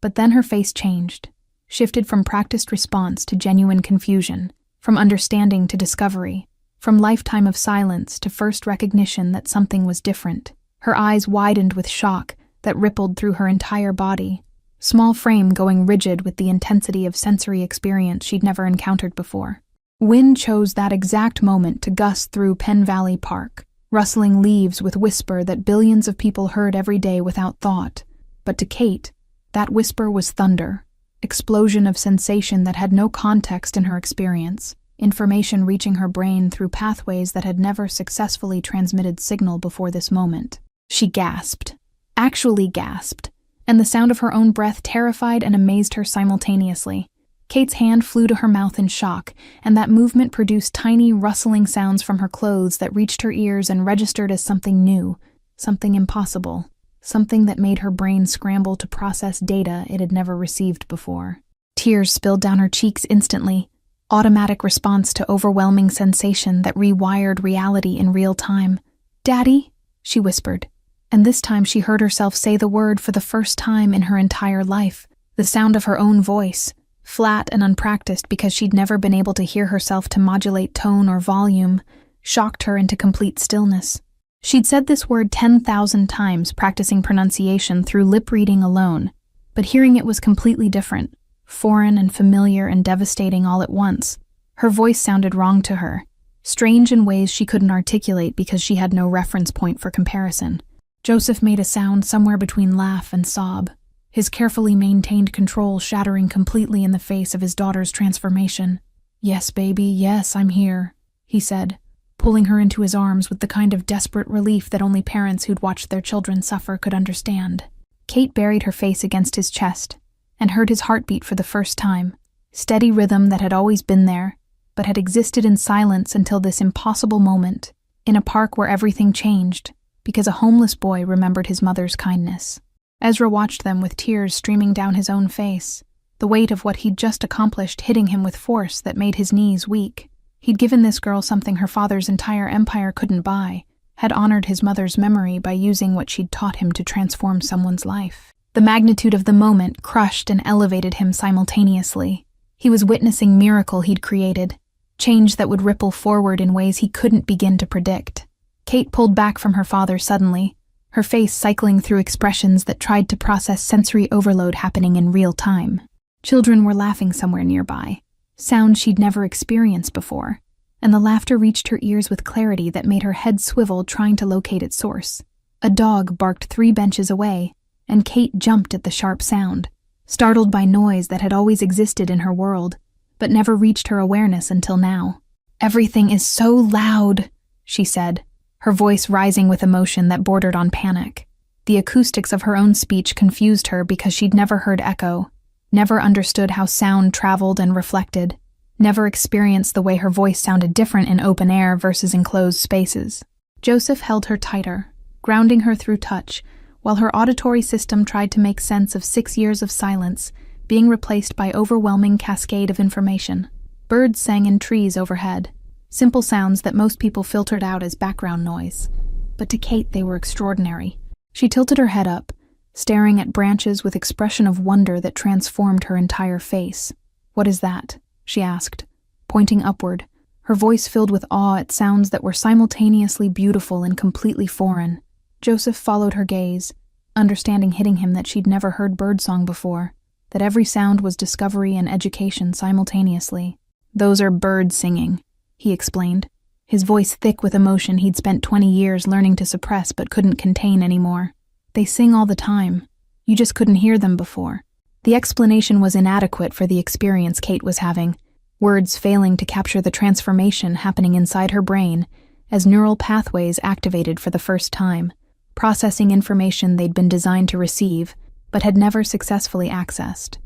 But then her face changed, shifted from practiced response to genuine confusion, from understanding to discovery, from lifetime of silence to first recognition that something was different. Her eyes widened with shock that rippled through her entire body, small frame going rigid with the intensity of sensory experience she'd never encountered before. Wind chose that exact moment to gust through Penn Valley Park, rustling leaves with whisper that billions of people heard every day without thought. But to Kate, that whisper was thunder, explosion of sensation that had no context in her experience, information reaching her brain through pathways that had never successfully transmitted signal before this moment. She gasped, actually gasped, and the sound of her own breath terrified and amazed her simultaneously. Kate's hand flew to her mouth in shock, and that movement produced tiny, rustling sounds from her clothes that reached her ears and registered as something new, something impossible, something that made her brain scramble to process data it had never received before. Tears spilled down her cheeks instantly, automatic response to overwhelming sensation that rewired reality in real time. "Daddy?" she whispered, and this time she heard herself say the word for the first time in her entire life, the sound of her own voice, flat and unpracticed because she'd never been able to hear herself to modulate tone or volume, shocked her into complete stillness. She'd said this word 10,000 times, practicing pronunciation through lip reading alone, but hearing it was completely different, foreign and familiar and devastating all at once. Her voice sounded wrong to her, strange in ways she couldn't articulate because she had no reference point for comparison. Joseph made a sound somewhere between laugh and sob, his carefully maintained control shattering completely in the face of his daughter's transformation. "Yes, baby, yes, I'm here," he said, pulling her into his arms with the kind of desperate relief that only parents who'd watched their children suffer could understand. Kate buried her face against his chest and heard his heartbeat for the first time, steady rhythm that had always been there, but had existed in silence until this impossible moment, in a park where everything changed, because a homeless boy remembered his mother's kindness. Ezra watched them with tears streaming down his own face, the weight of what he'd just accomplished hitting him with force that made his knees weak. He'd given this girl something her father's entire empire couldn't buy, had honored his mother's memory by using what she'd taught him to transform someone's life. The magnitude of the moment crushed and elevated him simultaneously. He was witnessing miracle he'd created, change that would ripple forward in ways he couldn't begin to predict. Kate pulled back from her father suddenly, her face cycling through expressions that tried to process sensory overload happening in real time. Children were laughing somewhere nearby, sounds she'd never experienced before, and the laughter reached her ears with clarity that made her head swivel trying to locate its source. A dog barked 3 benches away, and Kate jumped at the sharp sound, startled by noise that had always existed in her world, but never reached her awareness until now. "Everything is so loud," she said, her voice rising with emotion that bordered on panic. The acoustics of her own speech confused her because she'd never heard echo, never understood how sound traveled and reflected, never experienced the way her voice sounded different in open air versus enclosed spaces. Joseph held her tighter, grounding her through touch, while her auditory system tried to make sense of 6 years of silence, being replaced by overwhelming cascade of information. Birds sang in trees overhead, simple sounds that most people filtered out as background noise. But to Kate they were extraordinary. She tilted her head up, staring at branches with expression of wonder that transformed her entire face. "What is that?" she asked, pointing upward, her voice filled with awe at sounds that were simultaneously beautiful and completely foreign. Joseph followed her gaze, understanding hitting him that she'd never heard birdsong before, that every sound was discovery and education simultaneously. "Those are birds singing," he explained, his voice thick with emotion he'd spent 20 years learning to suppress but couldn't contain anymore. "They sing all the time. You just couldn't hear them before." The explanation was inadequate for the experience Kate was having, words failing to capture the transformation happening inside her brain as neural pathways activated for the first time, processing information they'd been designed to receive, but had never successfully accessed.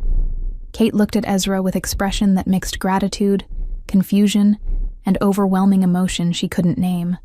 Kate looked at Ezra with expression that mixed gratitude, confusion, and overwhelming emotion she couldn't name.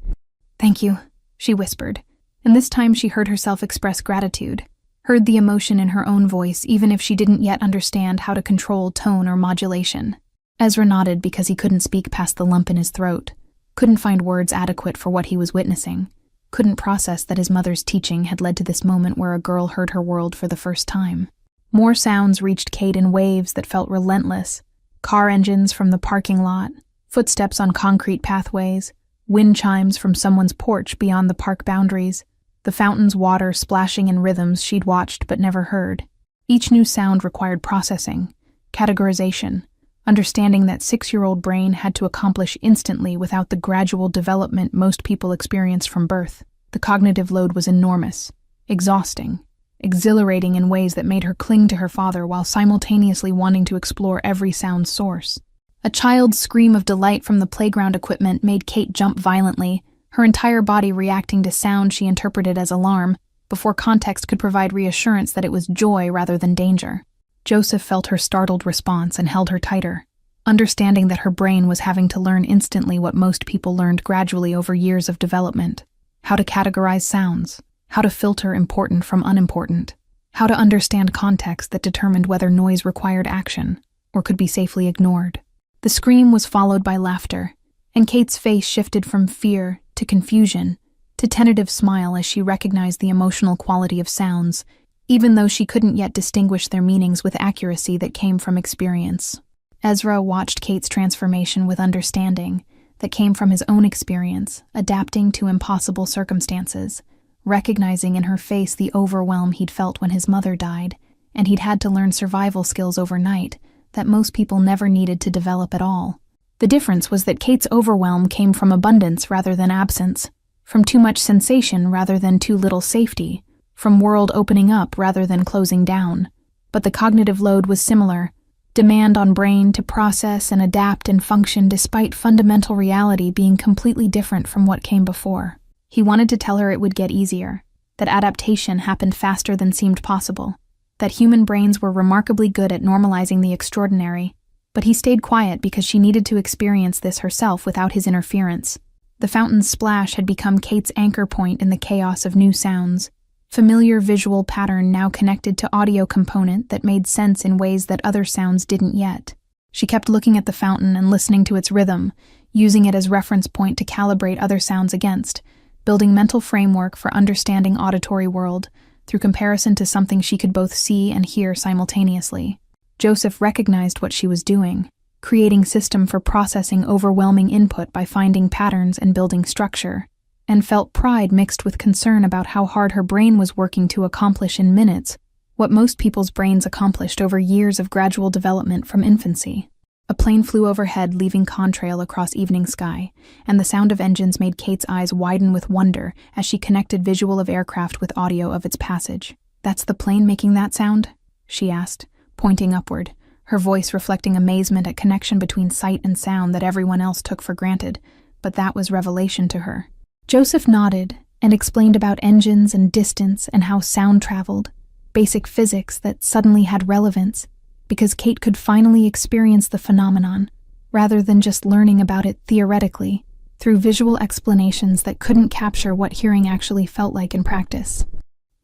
"Thank you," she whispered, and this time she heard herself express gratitude, heard the emotion in her own voice even if she didn't yet understand how to control tone or modulation. Ezra nodded because he couldn't speak past the lump in his throat, couldn't find words adequate for what he was witnessing, couldn't process that his mother's teaching had led to this moment where a girl heard her world for the first time. More sounds reached Kate in waves that felt relentless. Car engines from the parking lot, footsteps on concrete pathways, wind chimes from someone's porch beyond the park boundaries, the fountain's water splashing in rhythms she'd watched but never heard. Each new sound required processing, categorization, understanding that 6-year-old brain had to accomplish instantly without the gradual development most people experience from birth. The cognitive load was enormous, exhausting, exhilarating in ways that made her cling to her father while simultaneously wanting to explore every sound source. A child's scream of delight from the playground equipment made Kate jump violently, her entire body reacting to sound she interpreted as alarm, before context could provide reassurance that it was joy rather than danger. Joseph felt her startled response and held her tighter, understanding that her brain was having to learn instantly what most people learned gradually over years of development: how to categorize sounds, how to filter important from unimportant, how to understand context that determined whether noise required action or could be safely ignored. The scream was followed by laughter, and Kate's face shifted from fear to confusion to tentative smile as she recognized the emotional quality of sounds, even though she couldn't yet distinguish their meanings with accuracy that came from experience. Ezra watched Kate's transformation with understanding that came from his own experience, adapting to impossible circumstances, recognizing in her face the overwhelm he'd felt when his mother died, and he'd had to learn survival skills overnight that most people never needed to develop at all. The difference was that Kate's overwhelm came from abundance rather than absence, from too much sensation rather than too little safety, from world opening up rather than closing down. But the cognitive load was similar, demand on brain to process and adapt and function despite fundamental reality being completely different from what came before. He wanted to tell her it would get easier, that adaptation happened faster than seemed possible, that human brains were remarkably good at normalizing the extraordinary, but he stayed quiet because she needed to experience this herself without his interference. The fountain's splash had become Kate's anchor point in the chaos of new sounds, familiar visual pattern now connected to audio component that made sense in ways that other sounds didn't yet. She kept looking at the fountain and listening to its rhythm, using it as reference point to calibrate other sounds against, building mental framework for understanding auditory world, through comparison to something she could both see and hear simultaneously. Joseph recognized what she was doing, creating system for processing overwhelming input by finding patterns and building structure, and felt pride mixed with concern about how hard her brain was working to accomplish in minutes what most people's brains accomplished over years of gradual development from infancy. A plane flew overhead, leaving contrail across evening sky, and the sound of engines made Kate's eyes widen with wonder as she connected visual of aircraft with audio of its passage. "That's the plane making that sound?" she asked, pointing upward, her voice reflecting amazement at connection between sight and sound that everyone else took for granted, but that was revelation to her. Joseph nodded and explained about engines and distance and how sound traveled, basic physics that suddenly had relevance, because Kate could finally experience the phenomenon, rather than just learning about it theoretically, through visual explanations that couldn't capture what hearing actually felt like in practice.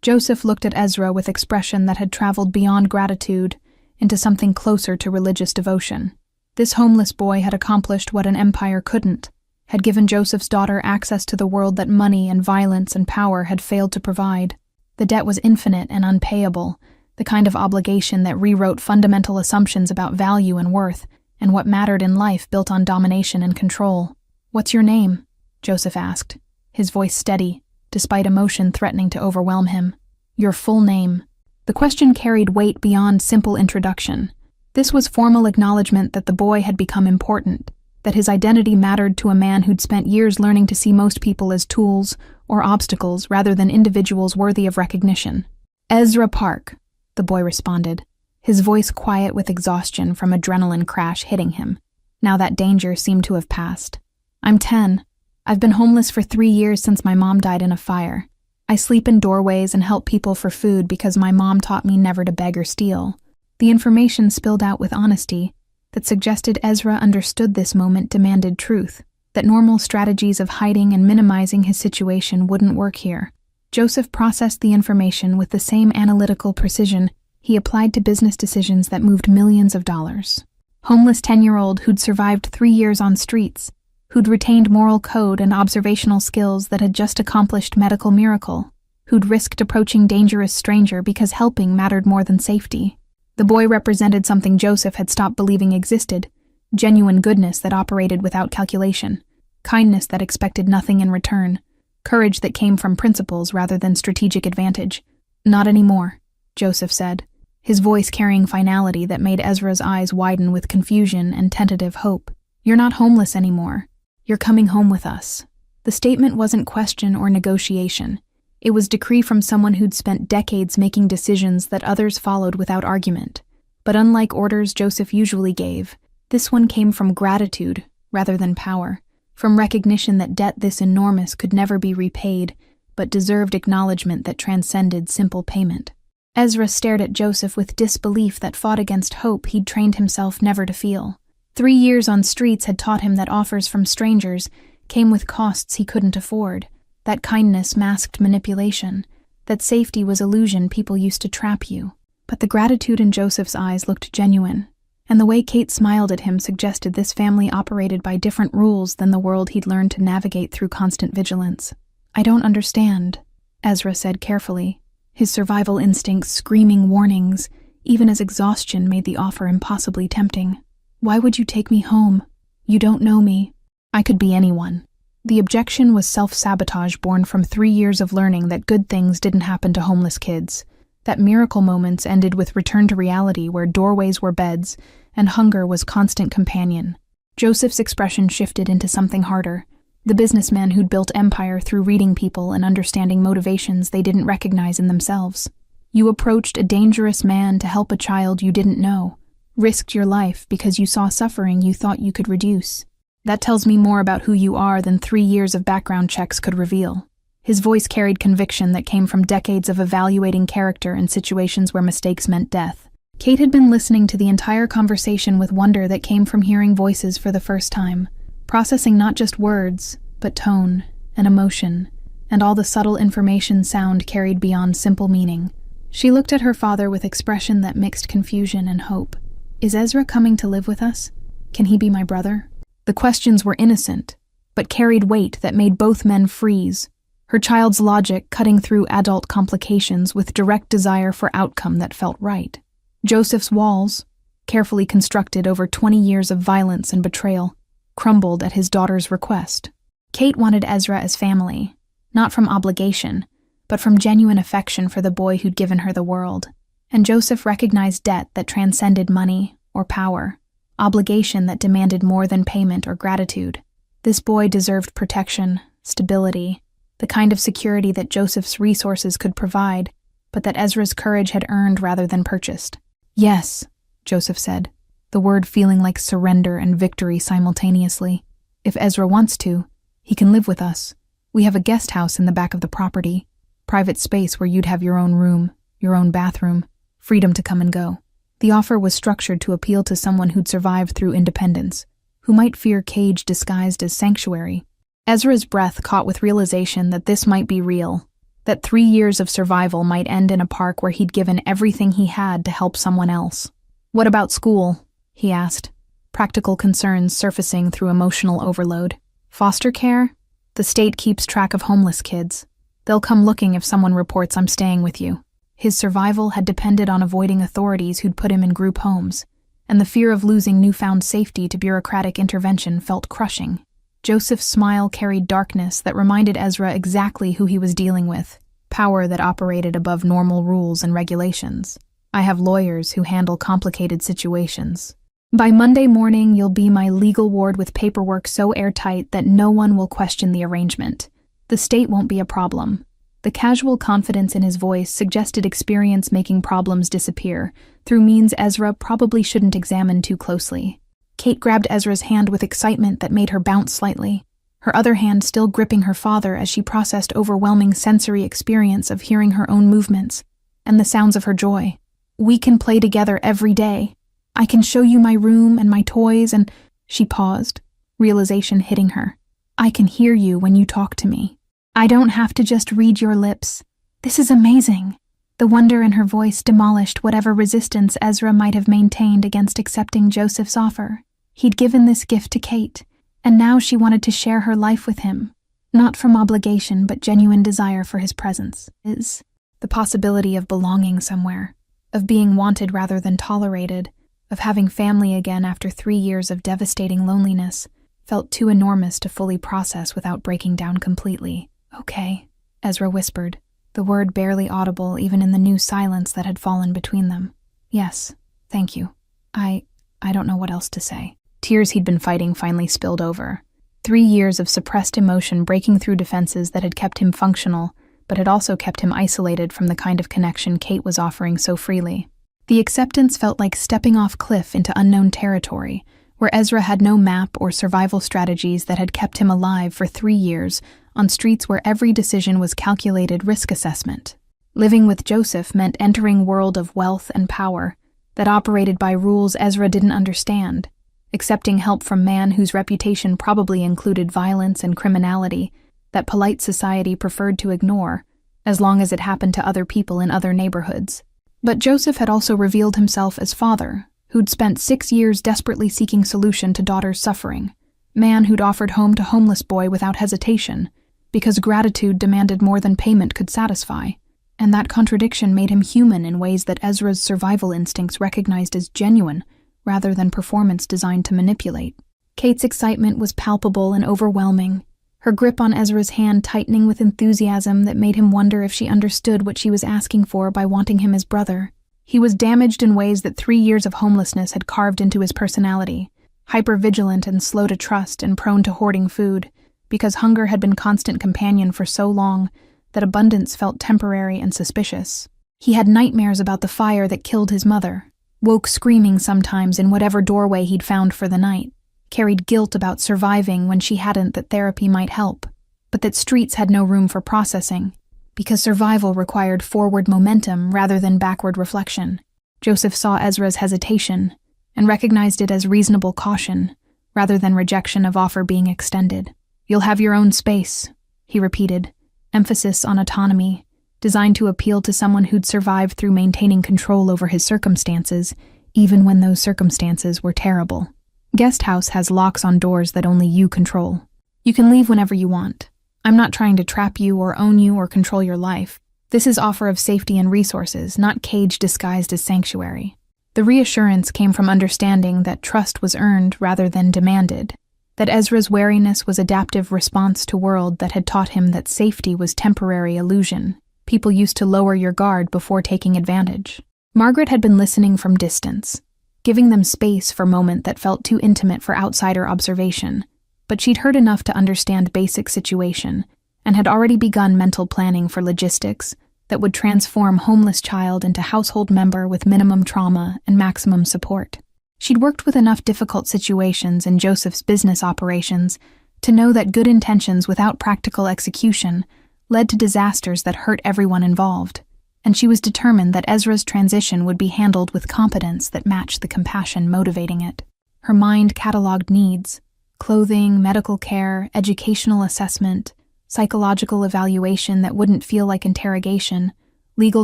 Joseph looked at Ezra with expression that had traveled beyond gratitude into something closer to religious devotion. This homeless boy had accomplished what an empire couldn't, had given Joseph's daughter access to the world that money and violence and power had failed to provide. The debt was infinite and unpayable, the kind of obligation that rewrote fundamental assumptions about value and worth, and what mattered in life built on domination and control. "What's your name?" Joseph asked, his voice steady, despite emotion threatening to overwhelm him. "Your full name." The question carried weight beyond simple introduction. This was formal acknowledgement that the boy had become important, that his identity mattered to a man who'd spent years learning to see most people as tools or obstacles rather than individuals worthy of recognition. "Ezra Park," the boy responded, his voice quiet with exhaustion from adrenaline crash hitting him. Now that danger seemed to have passed. "I'm 10. I've been homeless for 3 years since my mom died in a fire. I sleep in doorways and help people for food because my mom taught me never to beg or steal." The information spilled out with honesty that suggested Ezra understood this moment demanded truth, that normal strategies of hiding and minimizing his situation wouldn't work here. Joseph processed the information with the same analytical precision he applied to business decisions that moved millions of dollars. Homeless 10-year-old who'd survived 3 years on streets, who'd retained moral code and observational skills that had just accomplished medical miracle, who'd risked approaching dangerous stranger because helping mattered more than safety. The boy represented something Joseph had stopped believing existed, genuine goodness that operated without calculation, kindness that expected nothing in return, courage that came from principles rather than strategic advantage. "Not anymore," Joseph said, his voice carrying finality that made Ezra's eyes widen with confusion and tentative hope. "You're not homeless anymore. You're coming home with us." The statement wasn't question or negotiation. It was decree from someone who'd spent decades making decisions that others followed without argument. But unlike orders Joseph usually gave, this one came from gratitude rather than power, from recognition that debt this enormous could never be repaid, but deserved acknowledgement that transcended simple payment. Ezra stared at Joseph with disbelief that fought against hope he'd trained himself never to feel. 3 years on streets had taught him that offers from strangers came with costs he couldn't afford, that kindness masked manipulation, that safety was illusion people used to trap you. But the gratitude in Joseph's eyes looked genuine, and the way Kate smiled at him suggested this family operated by different rules than the world he'd learned to navigate through constant vigilance. "I don't understand," Ezra said carefully, his survival instincts screaming warnings, even as exhaustion made the offer impossibly tempting. "Why would you take me home? You don't know me." "I could be anyone." The objection was self-sabotage born from 3 years of learning that good things didn't happen to homeless kids, that miracle moments ended with return to reality where doorways were beds and hunger was constant companion. Joseph's expression shifted into something harder, the businessman who'd built empire through reading people and understanding motivations they didn't recognize in themselves. You approached a dangerous man to help a child you didn't know, risked your life because you saw suffering you thought you could reduce. That tells me more about who you are than 3 years of background checks could reveal. His voice carried conviction that came from decades of evaluating character in situations where mistakes meant death. Kate had been listening to the entire conversation with wonder that came from hearing voices for the first time, processing not just words, but tone and emotion, and all the subtle information sound carried beyond simple meaning. She looked at her father with expression that mixed confusion and hope. "Is Ezra coming to live with us? Can he be my brother?" The questions were innocent, but carried weight that made both men freeze. her child's logic cutting through adult complications with direct desire for outcome that felt right. Joseph's walls, carefully constructed over 20 years of violence and betrayal, crumbled at his daughter's request. Kate wanted Ezra as family, not from obligation, but from genuine affection for the boy who'd given her the world. And Joseph recognized debt that transcended money or power, obligation that demanded more than payment or gratitude. This boy deserved protection, stability, the kind of security that Joseph's resources could provide, but that Ezra's courage had earned rather than purchased. "Yes," Joseph said, the word feeling like surrender and victory simultaneously. "If Ezra wants to, he can live with us. We have a guest house in the back of the property, private space where you'd have your own room, your own bathroom, freedom to come and go." The offer was structured to appeal to someone who'd survived through independence, who might fear cage disguised as sanctuary. Ezra's breath caught with realization that this might be real, that 3 years of survival might end in a park where he'd given everything he had to help someone else. "What about school?" he asked, practical concerns surfacing through emotional overload. "Foster care? The state keeps track of homeless kids. They'll come looking if someone reports I'm staying with you." His survival had depended on avoiding authorities who'd put him in group homes, and the fear of losing newfound safety to bureaucratic intervention felt crushing. Joseph's smile carried darkness that reminded Ezra exactly who he was dealing with, power that operated above normal rules and regulations. "I have lawyers who handle complicated situations. By Monday morning, you'll be my legal ward with paperwork so airtight that no one will question the arrangement. The state won't be a problem." The casual confidence in his voice suggested experience making problems disappear, through means Ezra probably shouldn't examine too closely. Kate grabbed Ezra's hand with excitement that made her bounce slightly, her other hand still gripping her father as she processed overwhelming sensory experience of hearing her own movements and the sounds of her joy. "We can play together every day. I can show you my room and my toys and—" She paused, realization hitting her. "I can hear you when you talk to me. I don't have to just read your lips. This is amazing." The wonder in her voice demolished whatever resistance Ezra might have maintained against accepting Joseph's offer. He'd given this gift to Kate, and now she wanted to share her life with him, not from obligation but genuine desire for his presence. The possibility of belonging somewhere, of being wanted rather than tolerated, of having family again after 3 years of devastating loneliness, felt too enormous to fully process without breaking down completely. "Okay," Ezra whispered, the word barely audible even in the new silence that had fallen between them. "Yes, thank you. I don't know what else to say." Tears he'd been fighting finally spilled over. 3 years of suppressed emotion breaking through defenses that had kept him functional, but had also kept him isolated from the kind of connection Kate was offering so freely. The acceptance felt like stepping off cliff into unknown territory, where Ezra had no map or survival strategies that had kept him alive for 3 years, on streets where every decision was calculated risk assessment. Living with Joseph meant entering a world of wealth and power that operated by rules Ezra didn't understand, accepting help from man whose reputation probably included violence and criminality that polite society preferred to ignore, as long as it happened to other people in other neighborhoods. But Joseph had also revealed himself as father, who'd spent 6 years desperately seeking solution to daughter's suffering, man who'd offered home to homeless boy without hesitation, because gratitude demanded more than payment could satisfy, and that contradiction made him human in ways that Ezra's survival instincts recognized as genuine, rather than performance designed to manipulate. Kate's excitement was palpable and overwhelming, her grip on Ezra's hand tightening with enthusiasm that made him wonder if she understood what she was asking for by wanting him as brother. He was damaged in ways that 3 years of homelessness had carved into his personality, hyper-vigilant and slow to trust and prone to hoarding food, because hunger had been constant companion for so long that abundance felt temporary and suspicious. He had nightmares about the fire that killed his mother, woke screaming sometimes in whatever doorway he'd found for the night, carried guilt about surviving when she hadn't that therapy might help, but that streets had no room for processing, because survival required forward momentum rather than backward reflection. Joseph saw Ezra's hesitation and recognized it as reasonable caution, rather than rejection of offer being extended. "You'll have your own space," he repeated, emphasis on autonomy, designed to appeal to someone who'd survived through maintaining control over his circumstances, even when those circumstances were terrible. "Guest house has locks on doors that only you control. You can leave whenever you want. I'm not trying to trap you or own you or control your life. This is offer of safety and resources, not cage disguised as sanctuary. The reassurance came from understanding that trust was earned rather than demanded, that Ezra's wariness was adaptive response to world that had taught him that safety was temporary illusion. People used to lower your guard before taking advantage. Margaret had been listening from distance, giving them space for moment that felt too intimate for outsider observation, but she'd heard enough to understand basic situation and had already begun mental planning for logistics that would transform homeless child into household member with minimum trauma and maximum support. She'd worked with enough difficult situations in Joseph's business operations to know that good intentions without practical execution led to disasters that hurt everyone involved, and she was determined that Ezra's transition would be handled with competence that matched the compassion motivating it. Her mind cataloged needs: clothing, medical care, educational assessment, psychological evaluation that wouldn't feel like interrogation, legal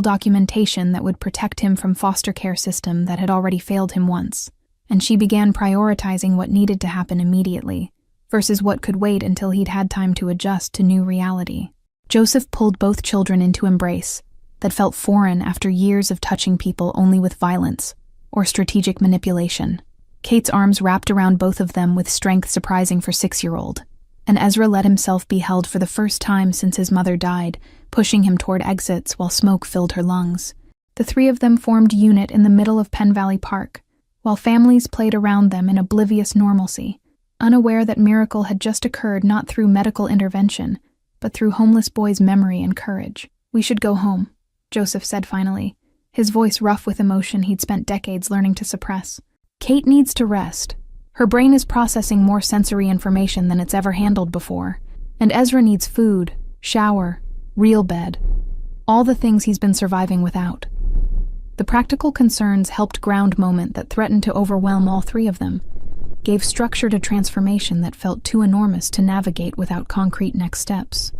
documentation that would protect him from foster care system that had already failed him once. And she began prioritizing what needed to happen immediately versus what could wait until he'd had time to adjust to new reality. Joseph pulled both children into embrace that felt foreign after years of touching people only with violence or strategic manipulation. Kate's arms wrapped around both of them with strength surprising for 6-year-old, and Ezra let himself be held for the first time since his mother died, pushing him toward exits while smoke filled her lungs. The three of them formed unit in the middle of Penn Valley Park, while families played around them in oblivious normalcy, unaware that miracle had just occurred not through medical intervention, but through homeless boy's memory and courage. "We should go home," Joseph said finally, his voice rough with emotion he'd spent decades learning to suppress. "Kate needs to rest. Her brain is processing more sensory information than it's ever handled before, and Ezra needs food, shower, real bed, all the things he's been surviving without." The practical concerns helped ground moment that threatened to overwhelm all three of them, gave structure to transformation that felt too enormous to navigate without concrete next steps.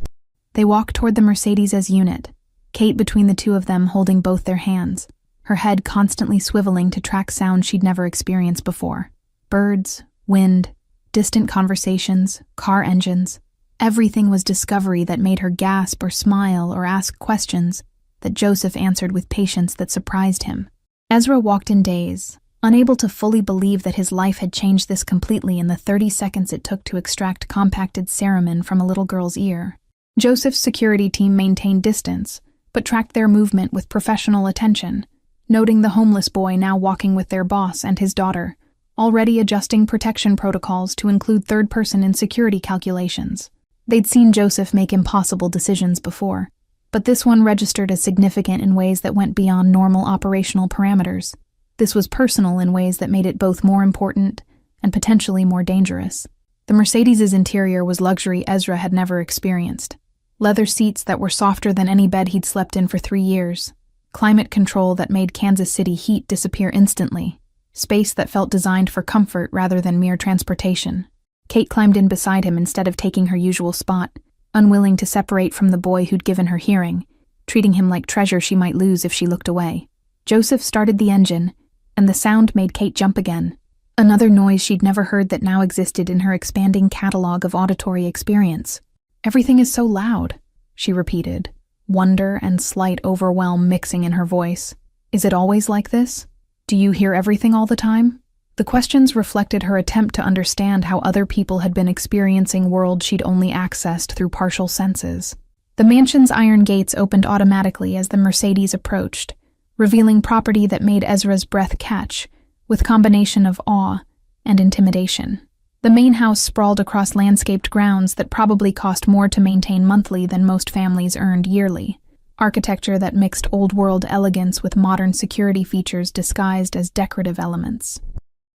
They walked toward the Mercedes as unit, Kate between the two of them holding both their hands, her head constantly swiveling to track sounds she'd never experienced before. Birds, wind, distant conversations, car engines. Everything was discovery that made her gasp or smile or ask questions that Joseph answered with patience that surprised him. Ezra walked in daze, unable to fully believe that his life had changed this completely in the 30 seconds it took to extract compacted cerumen from a little girl's ear. Joseph's security team maintained distance, but tracked their movement with professional attention, noting the homeless boy now walking with their boss and his daughter, already adjusting protection protocols to include third-person in security calculations. They'd seen Joseph make impossible decisions before, but this one registered as significant in ways that went beyond normal operational parameters. This was personal in ways that made it both more important and potentially more dangerous. The Mercedes' interior was luxury Ezra had never experienced. Leather seats that were softer than any bed he'd slept in for 3 years. Climate control that made Kansas City heat disappear instantly. Space that felt designed for comfort rather than mere transportation. Kate climbed in beside him instead of taking her usual spot, unwilling to separate from the boy who'd given her hearing, treating him like treasure she might lose if she looked away. Joseph started the engine, and the sound made Kate jump again. Another noise she'd never heard that now existed in her expanding catalog of auditory experience. "Everything is so loud," she repeated, wonder and slight overwhelm mixing in her voice. "Is it always like this? Do you hear everything all the time?" The questions reflected her attempt to understand how other people had been experiencing worlds she'd only accessed through partial senses. The mansion's iron gates opened automatically as the Mercedes approached, revealing property that made Ezra's breath catch, with combination of awe and intimidation. The main house sprawled across landscaped grounds that probably cost more to maintain monthly than most families earned yearly. Architecture that mixed old-world elegance with modern security features disguised as decorative elements.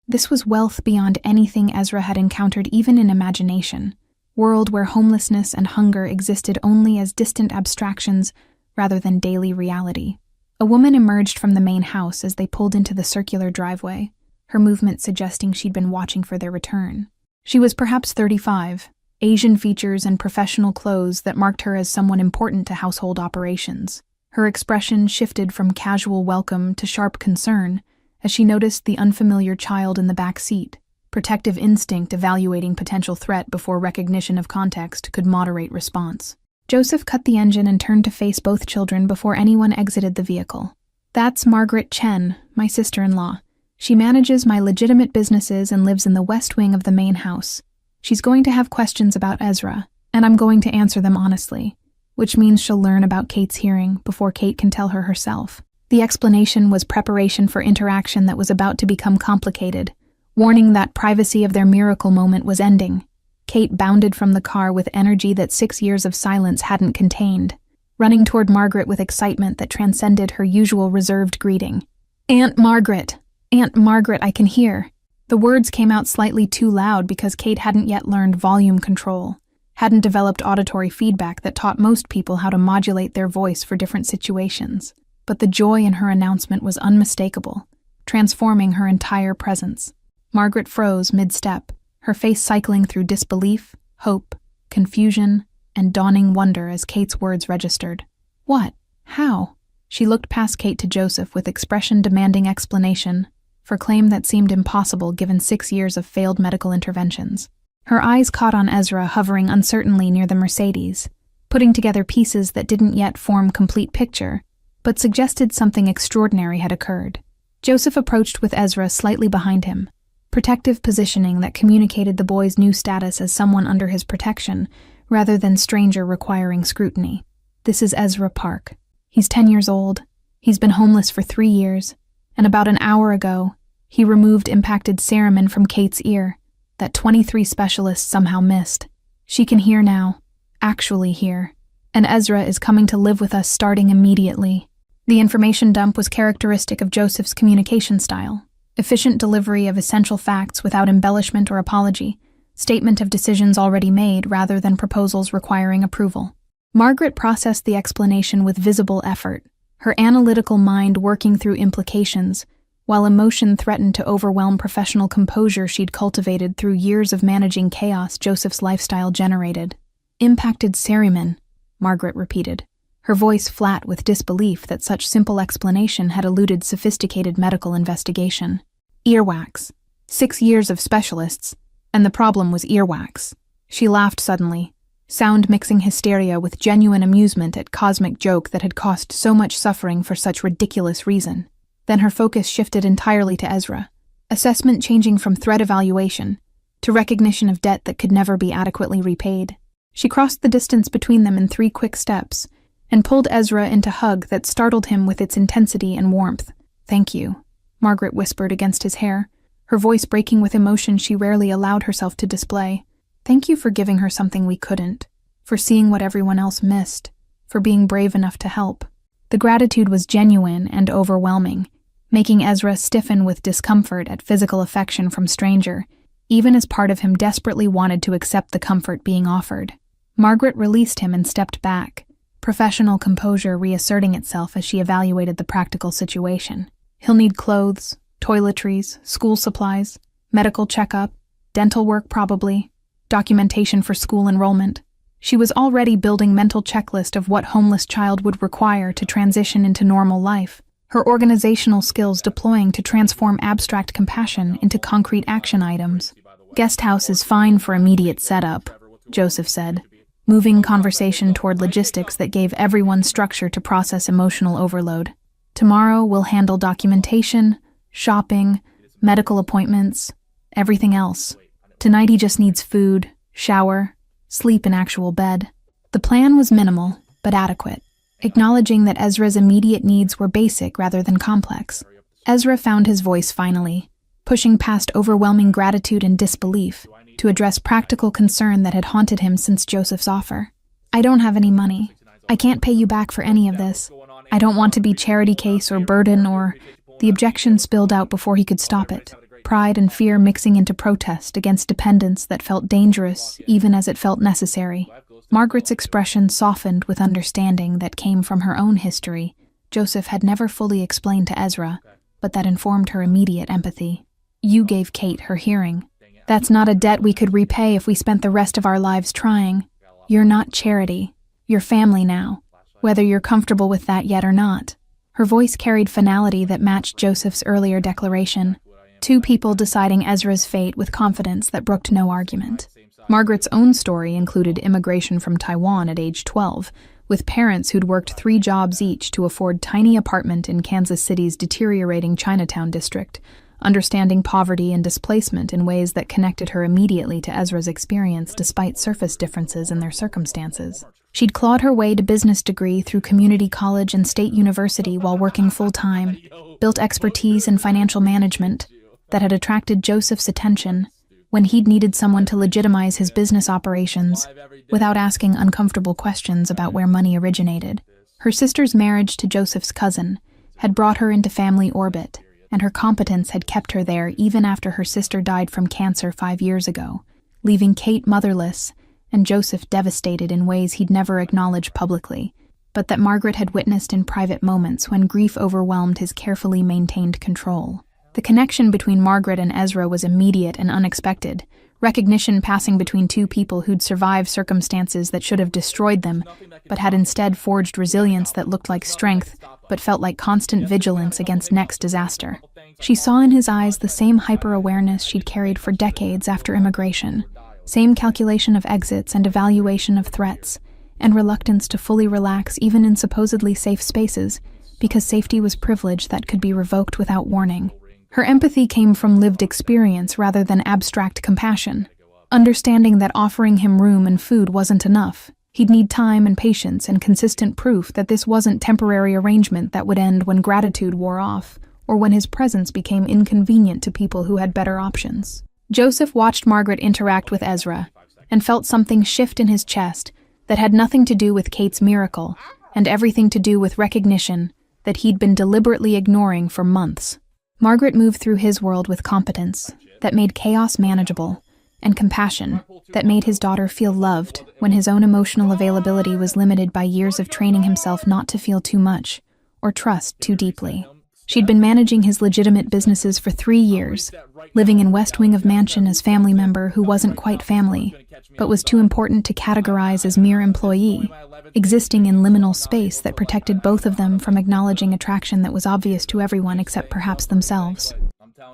This was wealth beyond anything Ezra had encountered even in imagination, world where homelessness and hunger existed only as distant abstractions rather than daily reality. A woman emerged from the main house as they pulled into the circular driveway, her movement suggesting she'd been watching for their return. She was perhaps 35, Asian features and professional clothes that marked her as someone important to household operations. Her expression shifted from casual welcome to sharp concern as she noticed the unfamiliar child in the back seat. protective instinct evaluating potential threat before recognition of context could moderate response. Joseph cut the engine and turned to face both children before anyone exited the vehicle. "That's Margaret Chen, my sister-in-law. She manages my legitimate businesses and lives in the west wing of the main house. She's going to have questions about Ezra, and I'm going to answer them honestly, which means she'll learn about Kate's hearing before Kate can tell her herself." The explanation was preparation for interaction that was about to become complicated, warning that privacy of their miracle moment was ending. Kate bounded from the car with energy that 6 years of silence hadn't contained, running toward Margaret with excitement that transcended her usual reserved greeting. "Aunt Margaret! Aunt Margaret, I can hear." The words came out slightly too loud because Kate hadn't yet learned volume control, hadn't developed auditory feedback that taught most people how to modulate their voice for different situations. But the joy in her announcement was unmistakable, transforming her entire presence. Margaret froze mid-step, her face cycling through disbelief, hope, confusion, and dawning wonder as Kate's words registered. "What? How?" She looked past Kate to Joseph with expression demanding explanation, for claim that seemed impossible given 6 years of failed medical interventions. Her eyes caught on Ezra hovering uncertainly near the Mercedes, putting together pieces that didn't yet form complete picture, but suggested something extraordinary had occurred. Joseph approached with Ezra slightly behind him, protective positioning that communicated the boy's new status as someone under his protection, rather than stranger requiring scrutiny. "This is Ezra Park. He's 10 years old. He's been homeless for 3 years, and about an hour ago, he removed impacted cerumen from Kate's ear that 23 specialists somehow missed. She can hear now, actually hear, and Ezra is coming to live with us starting immediately." The information dump was characteristic of Joseph's communication style. Efficient delivery of essential facts without embellishment or apology, statement of decisions already made rather than proposals requiring approval. Margaret processed the explanation with visible effort, her analytical mind working through implications, while emotion threatened to overwhelm professional composure she'd cultivated through years of managing chaos Joseph's lifestyle generated. "Impacted cerumen," Margaret repeated, her voice flat with disbelief that such simple explanation had eluded sophisticated medical investigation. "Earwax. 6 years of specialists, and the problem was earwax." She laughed suddenly, sound mixing hysteria with genuine amusement at cosmic joke that had caused so much suffering for such ridiculous reason. Then her focus shifted entirely to Ezra, assessment changing from threat evaluation to recognition of debt that could never be adequately repaid. She crossed the distance between them in 3 quick steps, and pulled Ezra into a hug that startled him with its intensity and warmth. "Thank you," Margaret whispered against his hair, her voice breaking with emotion she rarely allowed herself to display. "Thank you for giving her something we couldn't, for seeing what everyone else missed, for being brave enough to help." The gratitude was genuine and overwhelming, making Ezra stiffen with discomfort at physical affection from stranger, even as part of him desperately wanted to accept the comfort being offered. Margaret released him and stepped back, professional composure reasserting itself as she evaluated the practical situation. He'll need clothes, toiletries, school supplies, medical checkup, dental work probably, documentation for school enrollment. She was already building mental checklist of what homeless child would require to transition into normal life, her organizational skills deploying to transform abstract compassion into concrete action items. "Guest house is fine for immediate setup," Joseph said, moving conversation toward logistics that gave everyone structure to process emotional overload. "Tomorrow we'll handle documentation, shopping, medical appointments, everything else. Tonight he just needs food, shower, sleep in actual bed." The plan was minimal, but adequate, acknowledging that Ezra's immediate needs were basic rather than complex. Ezra found his voice finally, pushing past overwhelming gratitude and disbelief to address practical concern that had haunted him since Joseph's offer. "I don't have any money. I can't pay you back for any of this. I don't want to be charity case or burden or—" The objection spilled out before he could stop it, pride and fear mixing into protest against dependence that felt dangerous even as it felt necessary. Margaret's expression softened with understanding that came from her own history Joseph had never fully explained to Ezra, but that informed her immediate empathy. "You gave Kate her hearing. That's not a debt we could repay if we spent the rest of our lives trying. You're not charity. You're family now, whether you're comfortable with that yet or not." Her voice carried finality that matched Joseph's earlier declaration, Two people deciding Ezra's fate with confidence that brooked no argument. Margaret's own story included immigration from Taiwan at age 12, with parents who'd worked 3 jobs each to afford tiny apartment in Kansas City's deteriorating Chinatown district, understanding poverty and displacement in ways that connected her immediately to Ezra's experience despite surface differences in their circumstances. She'd clawed her way to business degree through community college and state university while working full-time, built expertise in financial management that had attracted Joseph's attention when he'd needed someone to legitimize his business operations without asking uncomfortable questions about where money originated. Her sister's marriage to Joseph's cousin had brought her into family orbit, and her competence had kept her there even after her sister died from cancer 5 years ago, leaving Kate motherless and Joseph devastated in ways he'd never acknowledged publicly, but that Margaret had witnessed in private moments when grief overwhelmed his carefully maintained control. The connection between Margaret and Ezra was immediate and unexpected, recognition passing between two people who'd survived circumstances that should have destroyed them, but had instead forged resilience that looked like strength, but felt like constant vigilance against next disaster. She saw in his eyes the same hyper-awareness she'd carried for decades after immigration, same calculation of exits and evaluation of threats, and reluctance to fully relax even in supposedly safe spaces, because safety was privilege that could be revoked without warning. Her empathy came from lived experience rather than abstract compassion, understanding that offering him room and food wasn't enough. He'd need time and patience and consistent proof that this wasn't temporary arrangement that would end when gratitude wore off, or when his presence became inconvenient to people who had better options. Joseph watched Margaret interact with Ezra and felt something shift in his chest that had nothing to do with Kate's miracle and everything to do with recognition that he'd been deliberately ignoring for months. Margaret moved through his world with competence that made chaos manageable, and compassion that made his daughter feel loved when his own emotional availability was limited by years of training himself not to feel too much or trust too deeply. She'd been managing his legitimate businesses for 3 years, living in West Wing of Mansion as family member who wasn't quite family, but was too important to categorize as mere employee, existing in liminal space that protected both of them from acknowledging attraction that was obvious to everyone except perhaps themselves.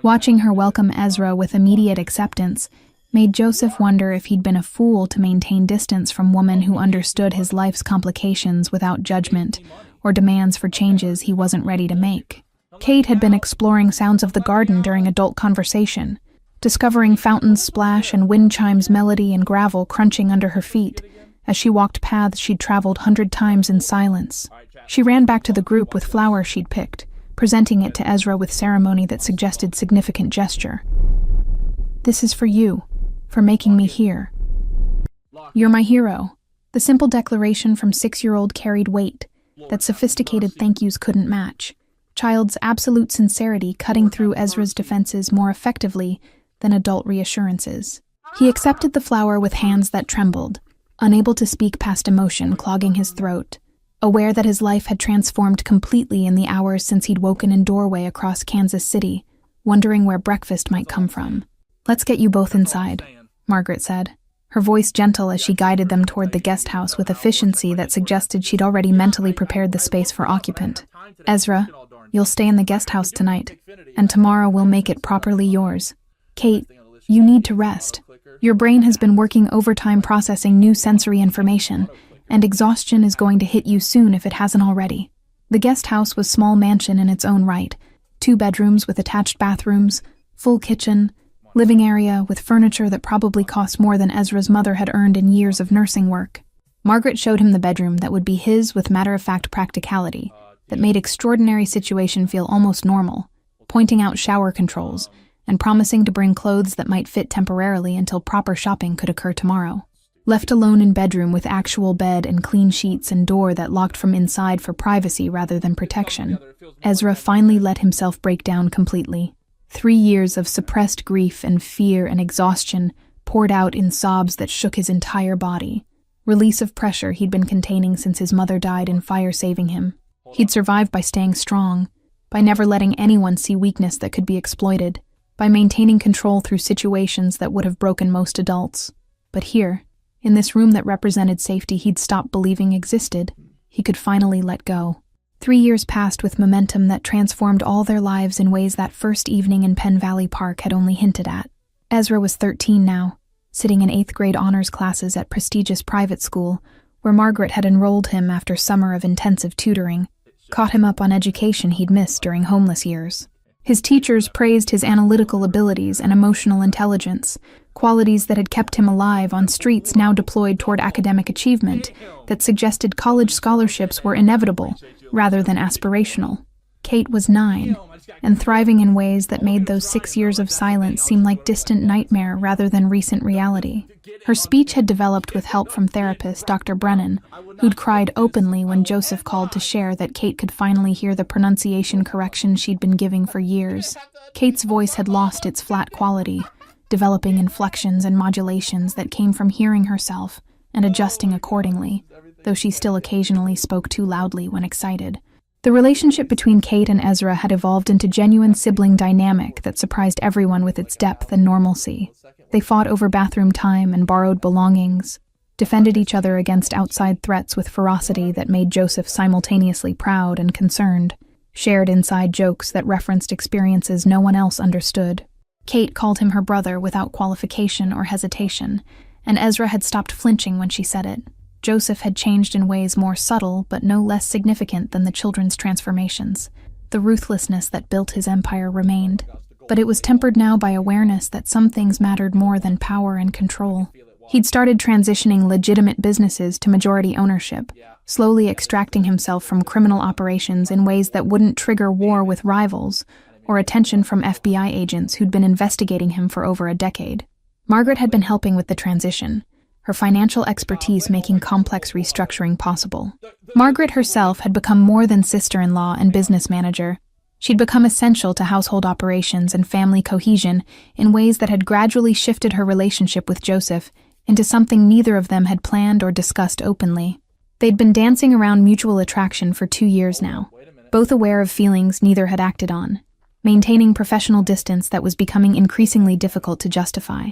Watching her welcome Ezra with immediate acceptance made Joseph wonder if he'd been a fool to maintain distance from women who understood his life's complications without judgment or demands for changes he wasn't ready to make. Kate had been exploring sounds of the garden during adult conversation, discovering fountains splash and wind chimes melody and gravel crunching under her feet as she walked paths she'd traveled 100 times in silence. She ran back to the group with flowers she'd picked, presenting it to Ezra with ceremony that suggested significant gesture. "This is for you, for making me here. You're my hero." The simple declaration from 6-year-old carried weight that sophisticated thank yous couldn't match. Child's absolute sincerity cutting through Ezra's defenses more effectively than adult reassurances. He accepted the flower with hands that trembled, unable to speak past emotion clogging his throat, aware that his life had transformed completely in the hours since he'd woken in doorway across Kansas City, wondering where breakfast might come from. "Let's get you both inside," Margaret said, her voice gentle as she guided them toward the guest house with efficiency that suggested she'd already mentally prepared the space for occupant. "Ezra, you'll stay in the guest house tonight, and tomorrow we'll make it properly yours. Kate, you need to rest. Your brain has been working overtime processing new sensory information, and exhaustion is going to hit you soon if it hasn't already." The guest house was a small mansion in its own right, 2 bedrooms with attached bathrooms, full kitchen, living area with furniture that probably cost more than Ezra's mother had earned in years of nursing work. Margaret showed him the bedroom that would be his with matter-of-fact practicality that made extraordinary situation feel almost normal, pointing out shower controls and promising to bring clothes that might fit temporarily until proper shopping could occur tomorrow. Left alone in bedroom with actual bed and clean sheets and door that locked from inside for privacy rather than protection, Ezra finally let himself break down completely. 3 years of suppressed grief and fear and exhaustion poured out in sobs that shook his entire body. Release of pressure he'd been containing since his mother died in fire saving him. He'd survived by staying strong, by never letting anyone see weakness that could be exploited, by maintaining control through situations that would have broken most adults. But here, in this room that represented safety he'd stopped believing existed, he could finally let go. 3 years passed with momentum that transformed all their lives in ways that first evening in Penn Valley Park had only hinted at. Ezra was 13 now, sitting in 8th grade honors classes at prestigious private school, where Margaret had enrolled him after summer of intensive tutoring, caught him up on education he'd missed during homeless years. His teachers praised his analytical abilities and emotional intelligence, qualities that had kept him alive on streets now deployed toward academic achievement, that suggested college scholarships were inevitable rather than aspirational. Kate was 9, and thriving in ways that made those 6 years of silence seem like distant nightmare rather than recent reality. Her speech had developed with help from therapist Dr. Brennan, who'd cried openly when Joseph called to share that Kate could finally hear the pronunciation correction she'd been giving for years. Kate's voice had lost its flat quality, developing inflections and modulations that came from hearing herself and adjusting accordingly, though she still occasionally spoke too loudly when excited. The relationship between Kate and Ezra had evolved into genuine sibling dynamic that surprised everyone with its depth and normalcy. They fought over bathroom time and borrowed belongings, defended each other against outside threats with ferocity that made Joseph simultaneously proud and concerned, shared inside jokes that referenced experiences no one else understood. Kate called him her brother without qualification or hesitation, and Ezra had stopped flinching when she said it. Joseph had changed in ways more subtle but no less significant than the children's transformations. The ruthlessness that built his empire remained, but it was tempered now by awareness that some things mattered more than power and control. He'd started transitioning legitimate businesses to majority ownership, slowly extracting himself from criminal operations in ways that wouldn't trigger war with rivals or attention from FBI agents who'd been investigating him for over a decade. Margaret had been helping with the transition, her financial expertise making complex restructuring possible. Margaret herself had become more than sister-in-law and business manager. She'd become essential to household operations and family cohesion in ways that had gradually shifted her relationship with Joseph into something neither of them had planned or discussed openly. They'd been dancing around mutual attraction for 2 years now, both aware of feelings neither had acted on, maintaining professional distance that was becoming increasingly difficult to justify.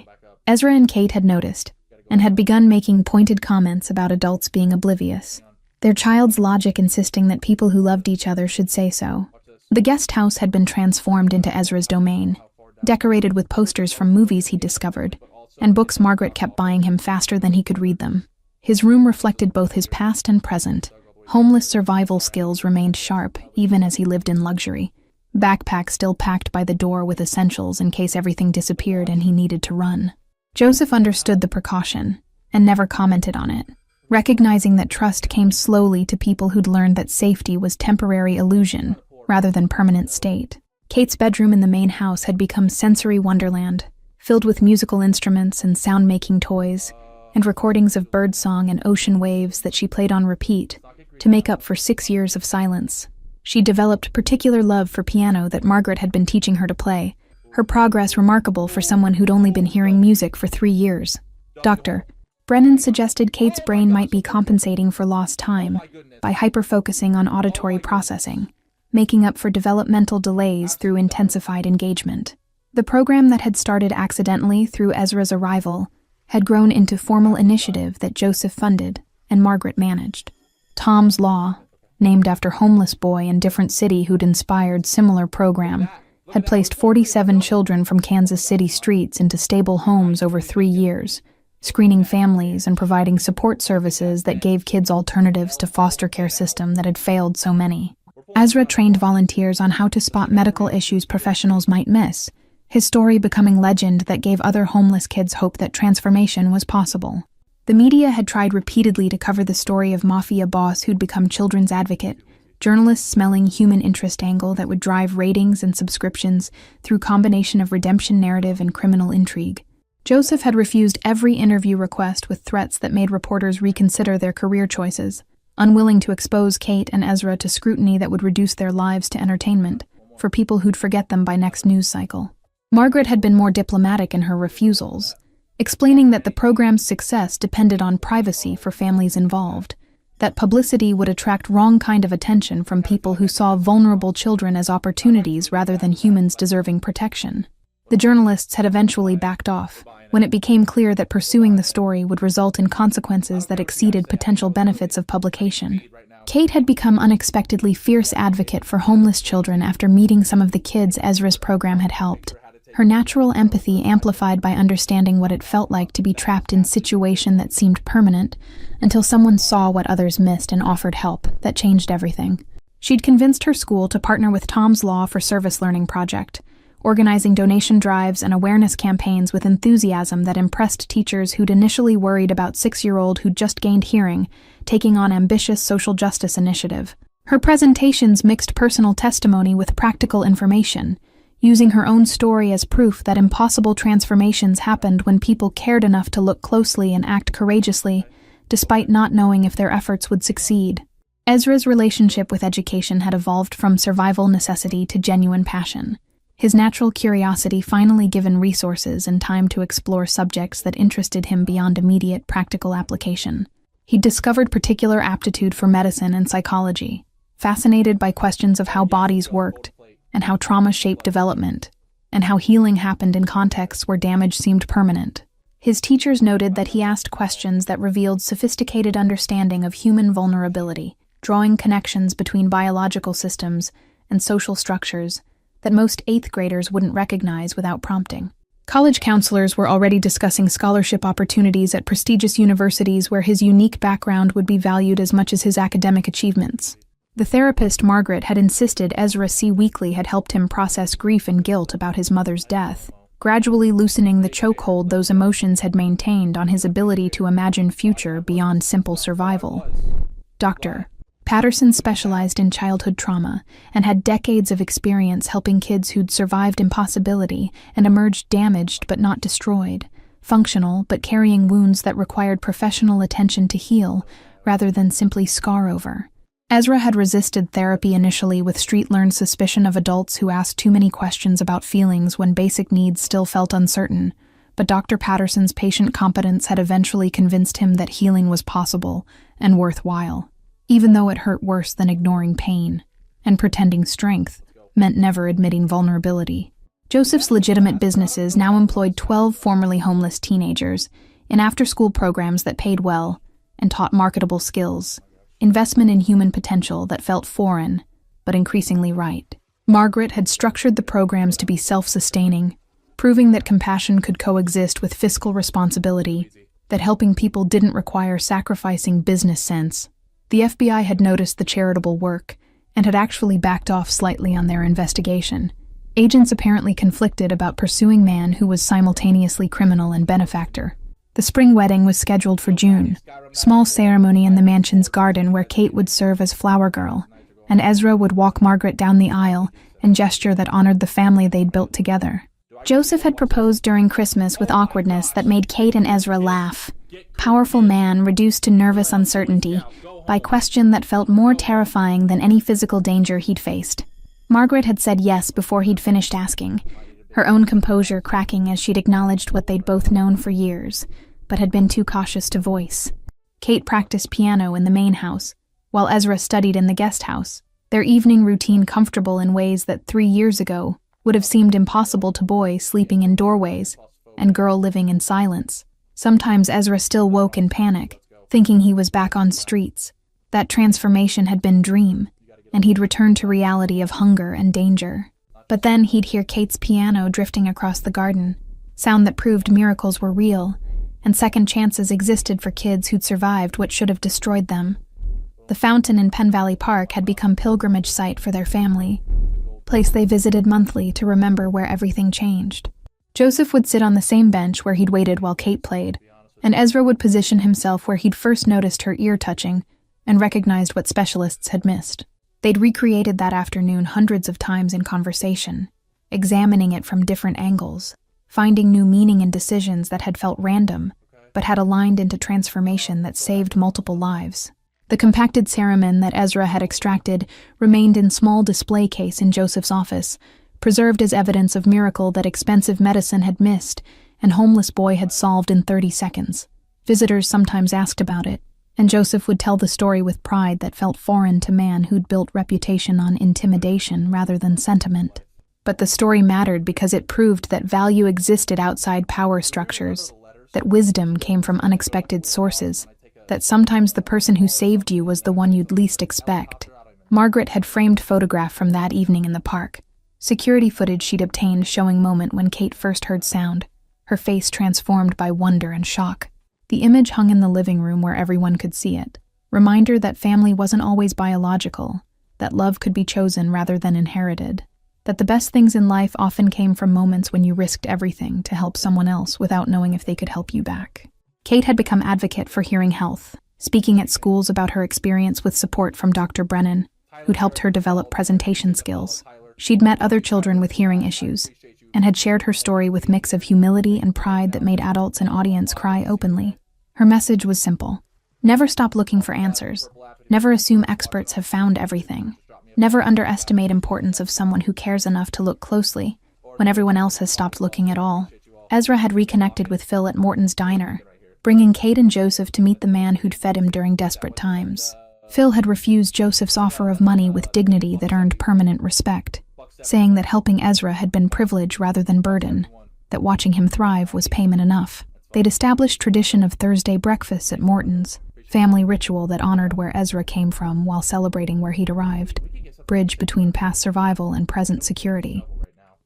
Ezra and Kate had noticed, and had begun making pointed comments about adults being oblivious, their child's logic insisting that people who loved each other should say so. The guest house had been transformed into Ezra's domain, decorated with posters from movies he'd discovered, and books Margaret kept buying him faster than he could read them. His room reflected both his past and present. Homeless survival skills remained sharp, even as he lived in luxury. Backpack still packed by the door with essentials in case everything disappeared and he needed to run. Joseph understood the precaution, and never commented on it, recognizing that trust came slowly to people who'd learned that safety was temporary illusion rather than permanent state. Kate's bedroom in the main house had become sensory wonderland, filled with musical instruments and sound-making toys, and recordings of birdsong and ocean waves that she played on repeat to make up for 6 years of silence. She developed particular love for piano that Margaret had been teaching her to play, her progress remarkable for someone who'd only been hearing music for 3 years. Dr. Brennan suggested Kate's brain might be compensating for lost time by hyper-focusing on auditory processing, making up for developmental delays through intensified engagement. The program that had started accidentally through Ezra's arrival had grown into formal initiative that Joseph funded and Margaret managed. Tom's Law, named after homeless boy in different city who'd inspired similar program, had placed 47 children from Kansas City streets into stable homes over 3 years, screening families and providing support services that gave kids alternatives to foster care system that had failed so many. Ezra trained volunteers on how to spot medical issues professionals might miss, his story becoming legend that gave other homeless kids hope that transformation was possible. The media had tried repeatedly to cover the story of mafia boss who'd become children's advocate, journalists smelling human interest angle that would drive ratings and subscriptions through combination of redemption narrative and criminal intrigue. Joseph had refused every interview request with threats that made reporters reconsider their career choices, unwilling to expose Kate and Ezra to scrutiny that would reduce their lives to entertainment for people who'd forget them by next news cycle. Margaret had been more diplomatic in her refusals, explaining that the program's success depended on privacy for families involved, that publicity would attract wrong kind of attention from people who saw vulnerable children as opportunities rather than humans deserving protection. The journalists had eventually backed off when it became clear that pursuing the story would result in consequences that exceeded potential benefits of publication. Kate had become unexpectedly fierce advocate for homeless children after meeting some of the kids Ezra's program had helped. Her natural empathy amplified by understanding what it felt like to be trapped in a situation that seemed permanent, until someone saw what others missed and offered help. That changed everything. She'd convinced her school to partner with Tom's Law for Service Learning Project, organizing donation drives and awareness campaigns with enthusiasm that impressed teachers who'd initially worried about 6-year-old who'd just gained hearing, taking on ambitious social justice initiative. Her presentations mixed personal testimony with practical information, using her own story as proof that impossible transformations happened when people cared enough to look closely and act courageously, despite not knowing if their efforts would succeed. Ezra's relationship with education had evolved from survival necessity to genuine passion. His natural curiosity finally given resources and time to explore subjects that interested him beyond immediate practical application. He'd discovered particular aptitude for medicine and psychology, fascinated by questions of how bodies worked, and how trauma shaped development, and how healing happened in contexts where damage seemed permanent. His teachers noted that he asked questions that revealed sophisticated understanding of human vulnerability, drawing connections between biological systems and social structures that most 8th graders wouldn't recognize without prompting. College counselors were already discussing scholarship opportunities at prestigious universities where his unique background would be valued as much as his academic achievements. The therapist, Margaret, had insisted Ezra see weekly had helped him process grief and guilt about his mother's death, gradually loosening the chokehold those emotions had maintained on his ability to imagine future beyond simple survival. Dr. Patterson specialized in childhood trauma and had decades of experience helping kids who'd survived impossibility and emerged damaged but not destroyed, functional but carrying wounds that required professional attention to heal rather than simply scar over. Ezra had resisted therapy initially with street-learned suspicion of adults who asked too many questions about feelings when basic needs still felt uncertain, but Dr. Patterson's patient competence had eventually convinced him that healing was possible and worthwhile, even though it hurt worse than ignoring pain, and pretending strength meant never admitting vulnerability. Joseph's legitimate businesses now employed 12 formerly homeless teenagers in after-school programs that paid well and taught marketable skills, investment in human potential that felt foreign, but increasingly right. Margaret had structured the programs to be self-sustaining, proving that compassion could coexist with fiscal responsibility, that helping people didn't require sacrificing business sense. The FBI had noticed the charitable work and had actually backed off slightly on their investigation. Agents apparently conflicted about pursuing man who was simultaneously criminal and benefactor. The spring wedding was scheduled for June, small ceremony in the mansion's garden where Kate would serve as flower girl, and Ezra would walk Margaret down the aisle and gesture that honored the family they'd built together. Joseph had proposed during Christmas with awkwardness that made Kate and Ezra laugh. Powerful man reduced to nervous uncertainty by question that felt more terrifying than any physical danger he'd faced. Margaret had said yes before he'd finished asking, her own composure cracking as she'd acknowledged what they'd both known for years, but had been too cautious to voice. Kate practiced piano in the main house, while Ezra studied in the guest house, their evening routine comfortable in ways that 3 years ago would have seemed impossible to boy sleeping in doorways and girl living in silence. Sometimes Ezra still woke in panic, thinking he was back on streets. That transformation had been dream, and he'd returned to reality of hunger and danger. But then he'd hear Kate's piano drifting across the garden, sound that proved miracles were real, and second chances existed for kids who'd survived what should have destroyed them. The fountain in Penn Valley Park had become pilgrimage site for their family, place they visited monthly to remember where everything changed. Joseph would sit on the same bench where he'd waited while Kate played, and Ezra would position himself where he'd first noticed her ear touching and recognized what specialists had missed. They'd recreated that afternoon hundreds of times in conversation, examining it from different angles, finding new meaning in decisions that had felt random, but had aligned into transformation that saved multiple lives. The compacted cerumen that Ezra had extracted remained in small display case in Joseph's office, preserved as evidence of miracle that expensive medicine had missed and homeless boy had solved in 30 seconds. Visitors sometimes asked about it, and Joseph would tell the story with pride that felt foreign to man who'd built reputation on intimidation rather than sentiment. But the story mattered because it proved that value existed outside power structures, that wisdom came from unexpected sources, that sometimes the person who saved you was the one you'd least expect. Margaret had framed photograph from that evening in the park. Security footage she'd obtained showing moment when Kate first heard sound, her face transformed by wonder and shock. The image hung in the living room where everyone could see it. Reminder that family wasn't always biological, that love could be chosen rather than inherited, that the best things in life often came from moments when you risked everything to help someone else without knowing if they could help you back. Kate had become advocate for hearing health, speaking at schools about her experience with support from Dr. Brennan, who'd helped her develop presentation skills. She'd met other children with hearing issues, and had shared her story with a mix of humility and pride that made adults and audience cry openly. Her message was simple. Never stop looking for answers. Never assume experts have found everything. Never underestimate importance of someone who cares enough to look closely when everyone else has stopped looking at all. Ezra had reconnected with Phil at Morton's diner, bringing Kate and Joseph to meet the man who'd fed him during desperate times. Phil had refused Joseph's offer of money with dignity that earned permanent respect, saying that helping Ezra had been privilege rather than burden, that watching him thrive was payment enough. They'd established tradition of Thursday breakfasts at Morton's, family ritual that honored where Ezra came from while celebrating where he'd arrived, bridge between past survival and present security.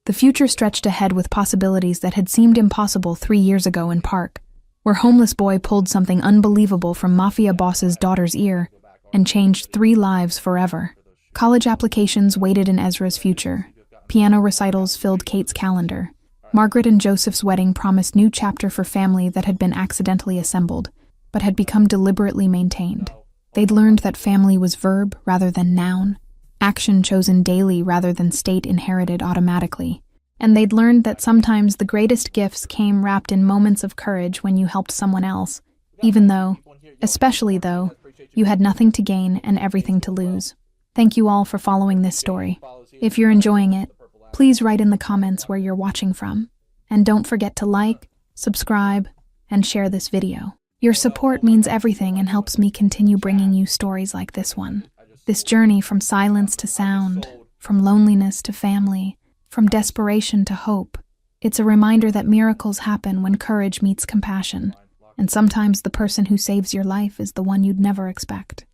The future stretched ahead with possibilities that had seemed impossible 3 years ago in Park, where homeless boy pulled something unbelievable from mafia boss's daughter's ear and changed 3 lives forever. College applications waited in Ezra's future. Piano recitals filled Kate's calendar. Margaret and Joseph's wedding promised new chapter for family that had been accidentally assembled, but had become deliberately maintained. They'd learned that family was verb rather than noun, action chosen daily rather than state inherited automatically. And they'd learned that sometimes the greatest gifts came wrapped in moments of courage when you helped someone else, even though, especially though, you had nothing to gain and everything to lose. Thank you all for following this story. If you're enjoying it, please write in the comments where you're watching from. And don't forget to like, subscribe, and share this video. Your support means everything and helps me continue bringing you stories like this one. This journey from silence to sound, from loneliness to family, from desperation to hope. It's a reminder that miracles happen when courage meets compassion, and sometimes the person who saves your life is the one you'd never expect.